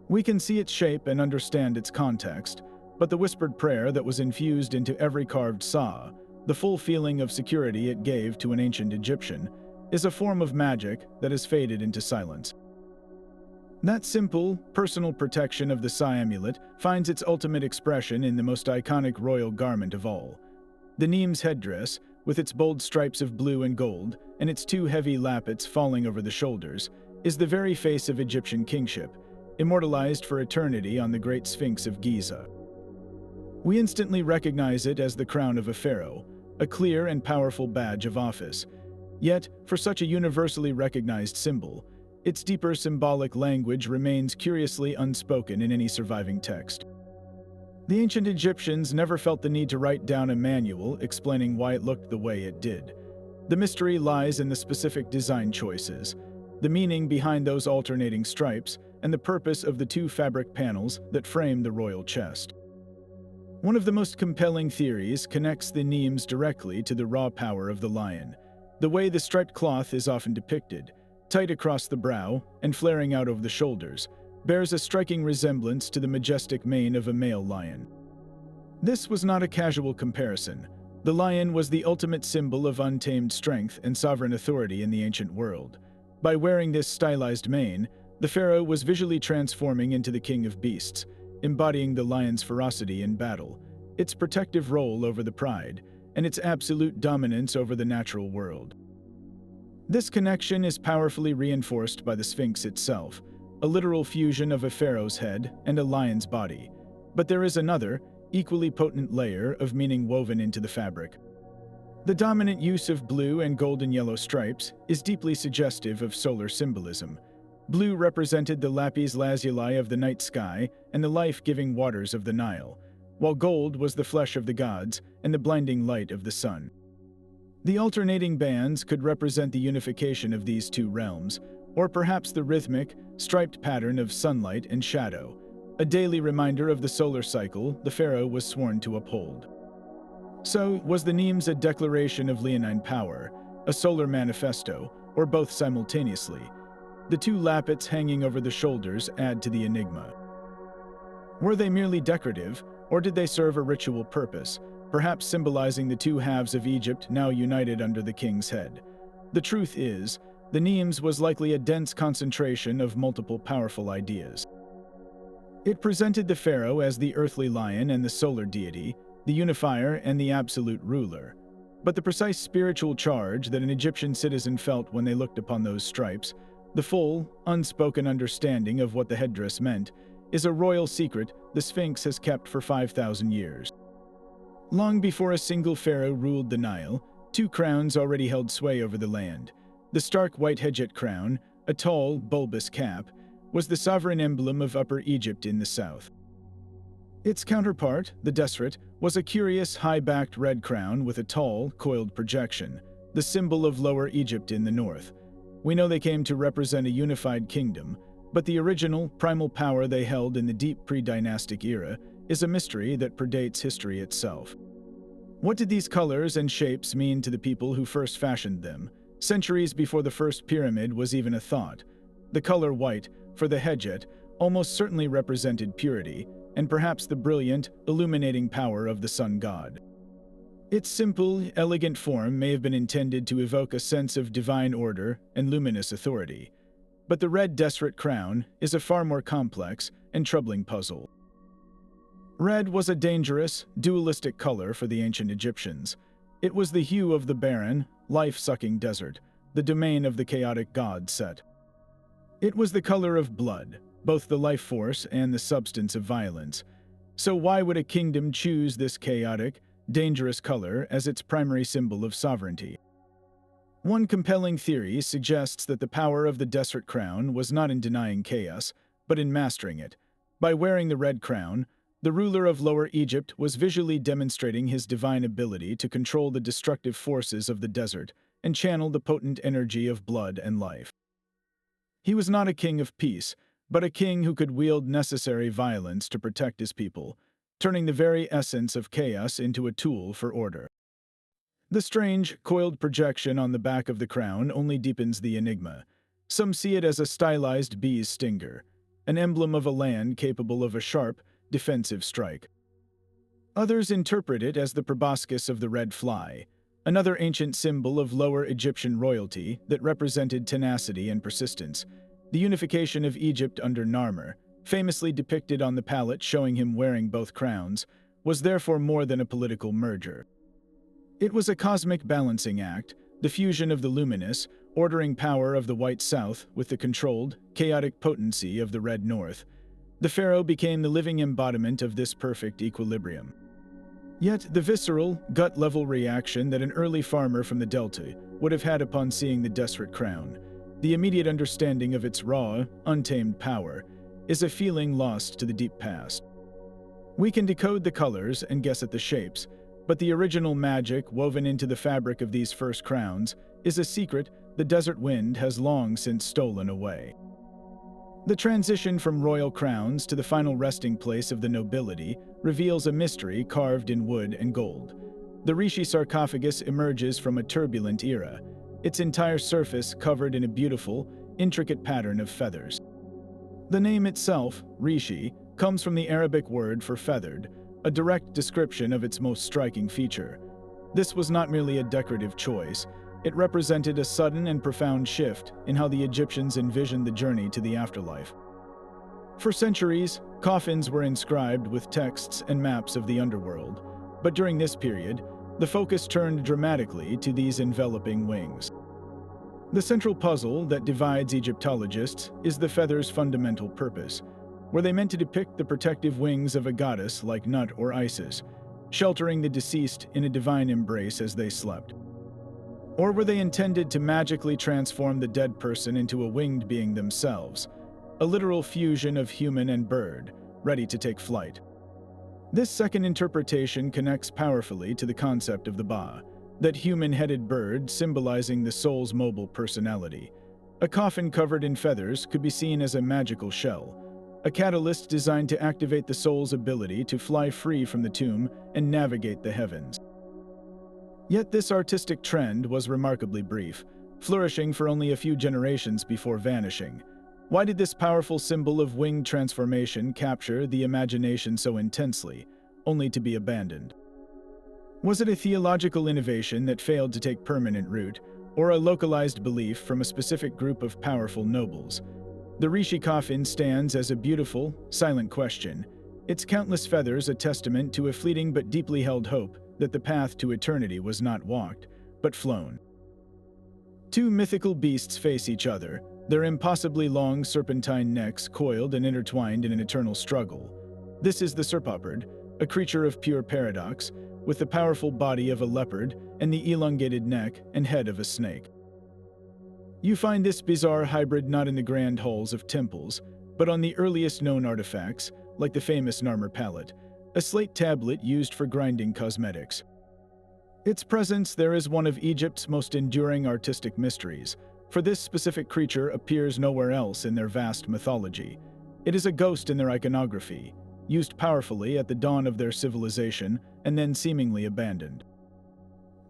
We can see its shape and understand its context, but the whispered prayer that was infused into every carved Sa, the full feeling of security it gave to an ancient Egyptian, is a form of magic that has faded into silence. That simple, personal protection of the Psi amulet finds its ultimate expression in the most iconic royal garment of all. The Neem's headdress, with its bold stripes of blue and gold, and its two heavy lappets falling over the shoulders, is the very face of Egyptian kingship, immortalized for eternity on the Great Sphinx of Giza. We instantly recognize it as the crown of a pharaoh, a clear and powerful badge of office. Yet, for such a universally recognized symbol, its deeper symbolic language remains curiously unspoken in any surviving text. The ancient Egyptians never felt the need to write down a manual explaining why it looked the way it did. The mystery lies in the specific design choices, the meaning behind those alternating stripes, and the purpose of the two fabric panels that frame the royal chest. One of the most compelling theories connects the Neems directly to the raw power of the lion. The way the striped cloth is often depicted, tight across the brow and flaring out over the shoulders, bears a striking resemblance to the majestic mane of a male lion. This was not a casual comparison. The lion was the ultimate symbol of untamed strength and sovereign authority in the ancient world. By wearing this stylized mane, the pharaoh was visually transforming into the king of beasts, embodying the lion's ferocity in battle, its protective role over the pride, and its absolute dominance over the natural world. This connection is powerfully reinforced by the Sphinx itself, a literal fusion of a pharaoh's head and a lion's body. But there is another, equally potent layer of meaning woven into the fabric. The dominant use of blue and golden yellow stripes is deeply suggestive of solar symbolism. Blue represented the lapis lazuli of the night sky and the life-giving waters of the Nile, while gold was the flesh of the gods and the blinding light of the sun. The alternating bands could represent the unification of these two realms, or perhaps the rhythmic, striped pattern of sunlight and shadow, a daily reminder of the solar cycle the pharaoh was sworn to uphold. So, was the Neems a declaration of leonine power, a solar manifesto, or both simultaneously? The two lappets hanging over the shoulders add to the enigma. Were they merely decorative, or did they serve a ritual purpose, perhaps symbolizing the two halves of Egypt now united under the king's head? The truth is, the Neems was likely a dense concentration of multiple powerful ideas. It presented the pharaoh as the earthly lion and the solar deity, the unifier and the absolute ruler. But the precise spiritual charge that an Egyptian citizen felt when they looked upon those stripes, the full, unspoken understanding of what the headdress meant, is a royal secret the Sphinx has kept for 5,000 years. Long before a single pharaoh ruled the Nile, two crowns already held sway over the land. The stark white Djed crown, a tall, bulbous cap, was the sovereign emblem of Upper Egypt in the south. Its counterpart, the Deseret, was a curious, high-backed red crown with a tall, coiled projection, the symbol of Lower Egypt in the north. We know they came to represent a unified kingdom, but the original, primal power they held in the deep pre-dynastic era is a mystery that predates history itself. What did these colors and shapes mean to the people who first fashioned them, centuries before the first pyramid was even a thought? The color white, for the Djed, almost certainly represented purity, and perhaps the brilliant, illuminating power of the sun god. Its simple, elegant form may have been intended to evoke a sense of divine order and luminous authority. But the red Deseret crown is a far more complex and troubling puzzle. Red was a dangerous, dualistic color for the ancient Egyptians. It was the hue of the barren, life-sucking desert, the domain of the chaotic god Set. It was the color of blood, both the life force and the substance of violence. So why would a kingdom choose this chaotic, dangerous color as its primary symbol of sovereignty? One compelling theory suggests that the power of the Deseret crown was not in denying chaos, but in mastering it. By wearing the red crown, the ruler of Lower Egypt was visually demonstrating his divine ability to control the destructive forces of the desert and channel the potent energy of blood and life. He was not a king of peace, but a king who could wield necessary violence to protect his people, turning the very essence of chaos into a tool for order. The strange, coiled projection on the back of the crown only deepens the enigma. Some see it as a stylized bee's stinger, an emblem of a land capable of a sharp, defensive strike. Others interpret it as the proboscis of the red fly, another ancient symbol of Lower Egyptian royalty that represented tenacity and persistence. The unification of Egypt under Narmer, famously depicted on the palette showing him wearing both crowns, was therefore more than a political merger. It was a cosmic balancing act, the fusion of the luminous, ordering power of the white south with the controlled, chaotic potency of the red north. The pharaoh became the living embodiment of this perfect equilibrium. Yet the visceral, gut-level reaction that an early farmer from the Delta would have had upon seeing the desperate crown, the immediate understanding of its raw, untamed power, is a feeling lost to the deep past. We can decode the colors and guess at the shapes, but the original magic woven into the fabric of these first crowns is a secret the desert wind has long since stolen away. The transition from royal crowns to the final resting place of the nobility reveals a mystery carved in wood and gold. The Rishi sarcophagus emerges from a turbulent era, its entire surface covered in a beautiful, intricate pattern of feathers. The name itself, Rishi, comes from the Arabic word for feathered, a direct description of its most striking feature. This was not merely a decorative choice, it represented a sudden and profound shift in how the Egyptians envisioned the journey to the afterlife. For centuries, coffins were inscribed with texts and maps of the underworld, but during this period, the focus turned dramatically to these enveloping wings. The central puzzle that divides Egyptologists is the feather's fundamental purpose. Were they meant to depict the protective wings of a goddess like Nut or Isis, sheltering the deceased in a divine embrace as they slept? Or were they intended to magically transform the dead person into a winged being themselves, a literal fusion of human and bird, ready to take flight? This second interpretation connects powerfully to the concept of the Ba, that human-headed bird symbolizing the soul's mobile personality. A coffin covered in feathers could be seen as a magical shell, a catalyst designed to activate the soul's ability to fly free from the tomb and navigate the heavens. Yet this artistic trend was remarkably brief, flourishing for only a few generations before vanishing. Why did this powerful symbol of winged transformation capture the imagination so intensely, only to be abandoned? Was it a theological innovation that failed to take permanent root, or a localized belief from a specific group of powerful nobles? The Rishi coffin stands as a beautiful, silent question, its countless feathers a testament to a fleeting but deeply held hope that the path to eternity was not walked, but flown. Two mythical beasts face each other, their impossibly long serpentine necks coiled and intertwined in an eternal struggle. This is the serpopard, a creature of pure paradox, with the powerful body of a leopard and the elongated neck and head of a snake. You find this bizarre hybrid not in the grand halls of temples, but on the earliest known artifacts, like the famous Narmer palette, a slate tablet used for grinding cosmetics. Its presence there is one of Egypt's most enduring artistic mysteries, for this specific creature appears nowhere else in their vast mythology. It is a ghost in their iconography, used powerfully at the dawn of their civilization and then seemingly abandoned.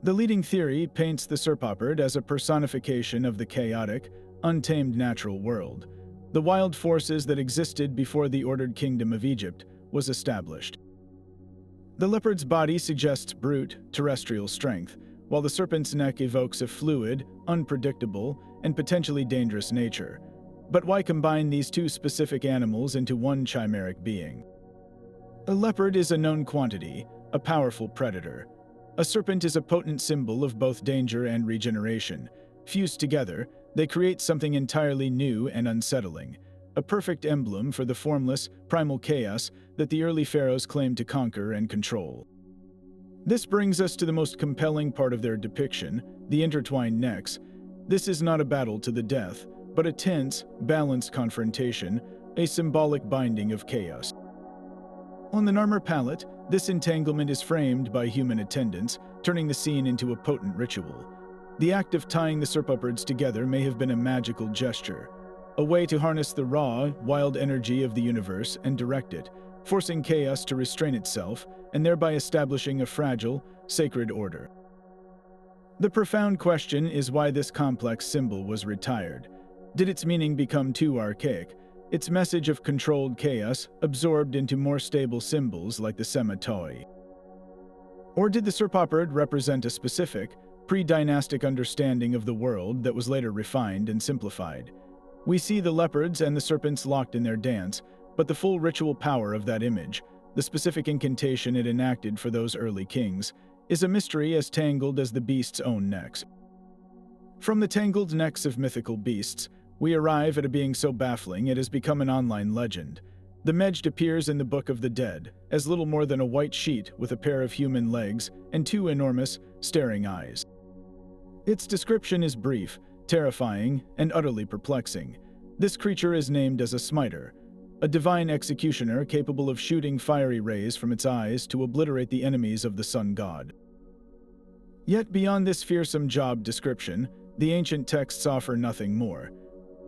The leading theory paints the serpopard as a personification of the chaotic, untamed natural world, the wild forces that existed before the ordered kingdom of Egypt was established. The leopard's body suggests brute, terrestrial strength, while the serpent's neck evokes a fluid, unpredictable, and potentially dangerous nature. But why combine these two specific animals into one chimeric being? A leopard is a known quantity, a powerful predator. A serpent is a potent symbol of both danger and regeneration. Fused together, they create something entirely new and unsettling, a perfect emblem for the formless, primal chaos that the early pharaohs claimed to conquer and control. This brings us to the most compelling part of their depiction, the intertwined necks. This is not a battle to the death, but a tense, balanced confrontation, a symbolic binding of chaos. On the Narmer palette, this entanglement is framed by human attendants, turning the scene into a potent ritual. The act of tying the serpopards together may have been a magical gesture, a way to harness the raw, wild energy of the universe and direct it, forcing chaos to restrain itself and thereby establishing a fragile, sacred order. The profound question is why this complex symbol was retired. Did its meaning become too archaic, its message of controlled chaos absorbed into more stable symbols like the sematoi? Or did the serpopard represent a specific, pre-dynastic understanding of the world that was later refined and simplified. We see the leopards and the serpents locked in their dance, but the full ritual power of that image, the specific incantation it enacted for those early kings, is a mystery as tangled as the beasts' own necks. From the tangled necks of mythical beasts, we arrive at a being so baffling it has become an online legend. The Djed appears in the Book of the Dead as little more than a white sheet with a pair of human legs and two enormous, staring eyes. Its description is brief, terrifying, and utterly perplexing. This creature is named as a smiter, a divine executioner capable of shooting fiery rays from its eyes to obliterate the enemies of the sun god. Yet beyond this fearsome job description, the ancient texts offer nothing more.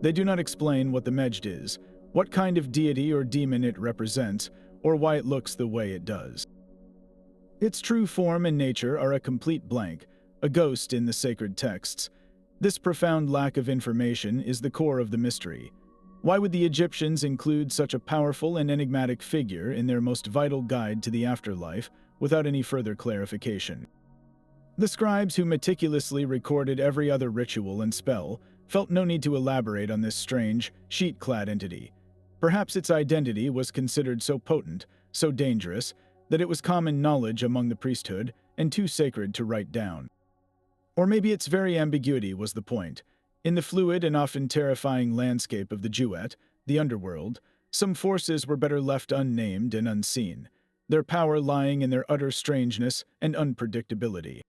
They do not explain what the Djed is, what kind of deity or demon it represents, or why it looks the way it does. Its true form and nature are a complete blank, a ghost in the sacred texts. This profound lack of information is the core of the mystery. Why would the Egyptians include such a powerful and enigmatic figure in their most vital guide to the afterlife without any further clarification? The scribes who meticulously recorded every other ritual and spell felt no need to elaborate on this strange, sheet-clad entity. Perhaps its identity was considered so potent, so dangerous, that it was common knowledge among the priesthood and too sacred to write down. Or maybe its very ambiguity was the point. In the fluid and often terrifying landscape of the Djed, the underworld, some forces were better left unnamed and unseen, their power lying in their utter strangeness and unpredictability.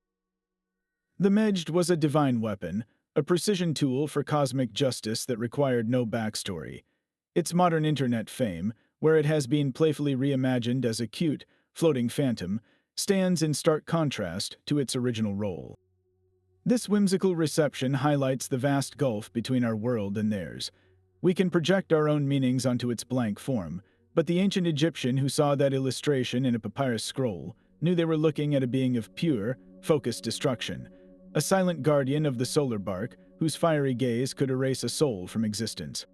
The Djed was a divine weapon, a precision tool for cosmic justice that required no backstory. Its modern internet fame, where it has been playfully reimagined as a cute, floating phantom, stands in stark contrast to its original role. This whimsical reception highlights the vast gulf between our world and theirs. We can project our own meanings onto its blank form, but the ancient Egyptian who saw that illustration in a papyrus scroll knew they were looking at a being of pure, focused destruction, a silent guardian of the solar bark whose fiery gaze could erase a soul from existence.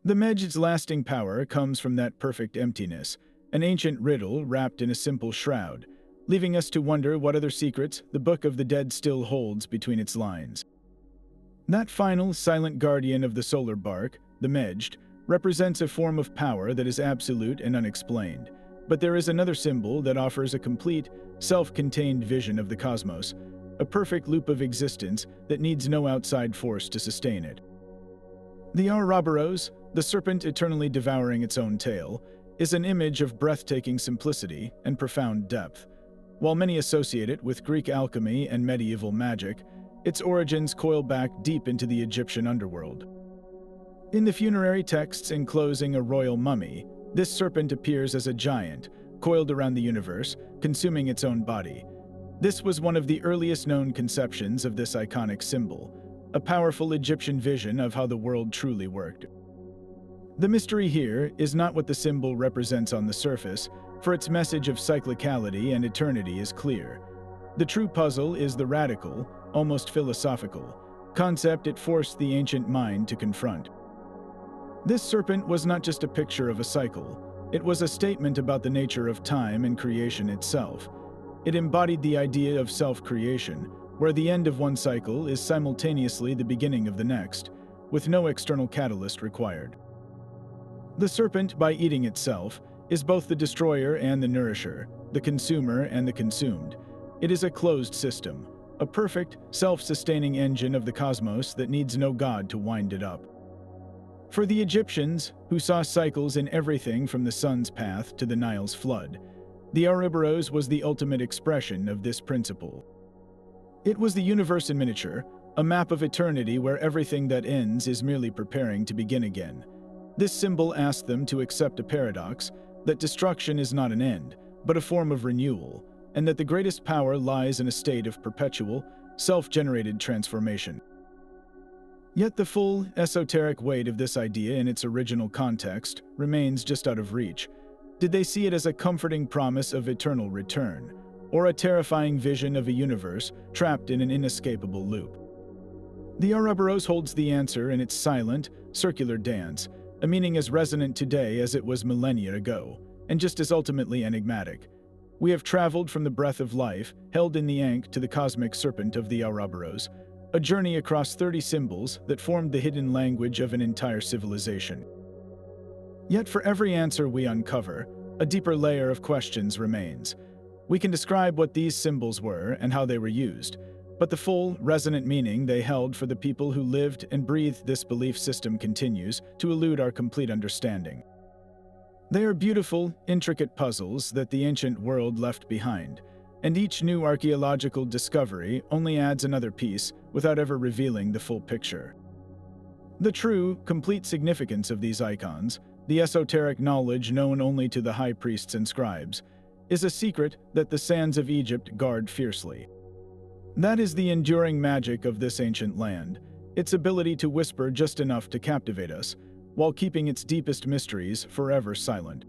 The Djed's lasting power comes from that perfect emptiness, an ancient riddle wrapped in a simple shroud, leaving us to wonder what other secrets the Book of the Dead still holds between its lines. That final, silent guardian of the solar bark, the Djed, represents a form of power that is absolute and unexplained, but there is another symbol that offers a complete, self-contained vision of the cosmos, a perfect loop of existence that needs no outside force to sustain it. The Ouroboros, the serpent eternally devouring its own tail, is an image of breathtaking simplicity and profound depth. While many associate it with Greek alchemy and medieval magic, its origins coil back deep into the Egyptian underworld. In the funerary texts enclosing a royal mummy, this serpent appears as a giant, coiled around the universe, consuming its own body. This was one of the earliest known conceptions of this iconic symbol, a powerful Egyptian vision of how the world truly worked. The mystery here is not what the symbol represents on the surface, for its message of cyclicality and eternity is clear. The true puzzle is the radical, almost philosophical, concept it forced the ancient mind to confront. This serpent was not just a picture of a cycle, it was a statement about the nature of time and creation itself. It embodied the idea of self-creation, where the end of one cycle is simultaneously the beginning of the next, with no external catalyst required. The serpent, by eating itself, is both the destroyer and the nourisher, the consumer and the consumed. It is a closed system, a perfect, self-sustaining engine of the cosmos that needs no god to wind it up. For the Egyptians, who saw cycles in everything from the sun's path to the Nile's flood, the Ouroboros was the ultimate expression of this principle. It was the universe in miniature, a map of eternity where everything that ends is merely preparing to begin again. This symbol asked them to accept a paradox, that destruction is not an end, but a form of renewal, and that the greatest power lies in a state of perpetual, self-generated transformation. Yet the full, esoteric weight of this idea in its original context remains just out of reach. Did they see it as a comforting promise of eternal return, or a terrifying vision of a universe trapped in an inescapable loop? The Ouroboros holds the answer in its silent, circular dance, a meaning as resonant today as it was millennia ago, and just as ultimately enigmatic. We have traveled from the breath of life, held in the Ankh, to the cosmic serpent of the Ouroboros, a journey across 30 symbols that formed the hidden language of an entire civilization. Yet for every answer we uncover, a deeper layer of questions remains. We can describe what these symbols were and how they were used, but the full, resonant meaning they held for the people who lived and breathed this belief system continues to elude our complete understanding. They are beautiful, intricate puzzles that the ancient world left behind, and each new archaeological discovery only adds another piece without ever revealing the full picture. The true, complete significance of these icons, the esoteric knowledge known only to the high priests and scribes, is a secret that the sands of Egypt guard fiercely. That is the enduring magic of this ancient land, its ability to whisper just enough to captivate us, while keeping its deepest mysteries forever silent.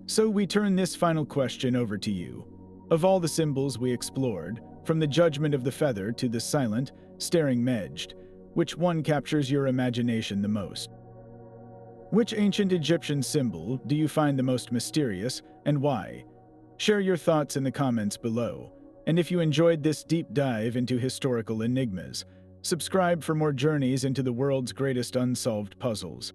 So we turn this final question over to you. Of all the symbols we explored, from the judgment of the feather to the silent, staring Djed, which one captures your imagination the most? Which ancient Egyptian symbol do you find the most mysterious, and why? Share your thoughts in the comments below. And if you enjoyed this deep dive into historical enigmas, subscribe for more journeys into the world's greatest unsolved puzzles.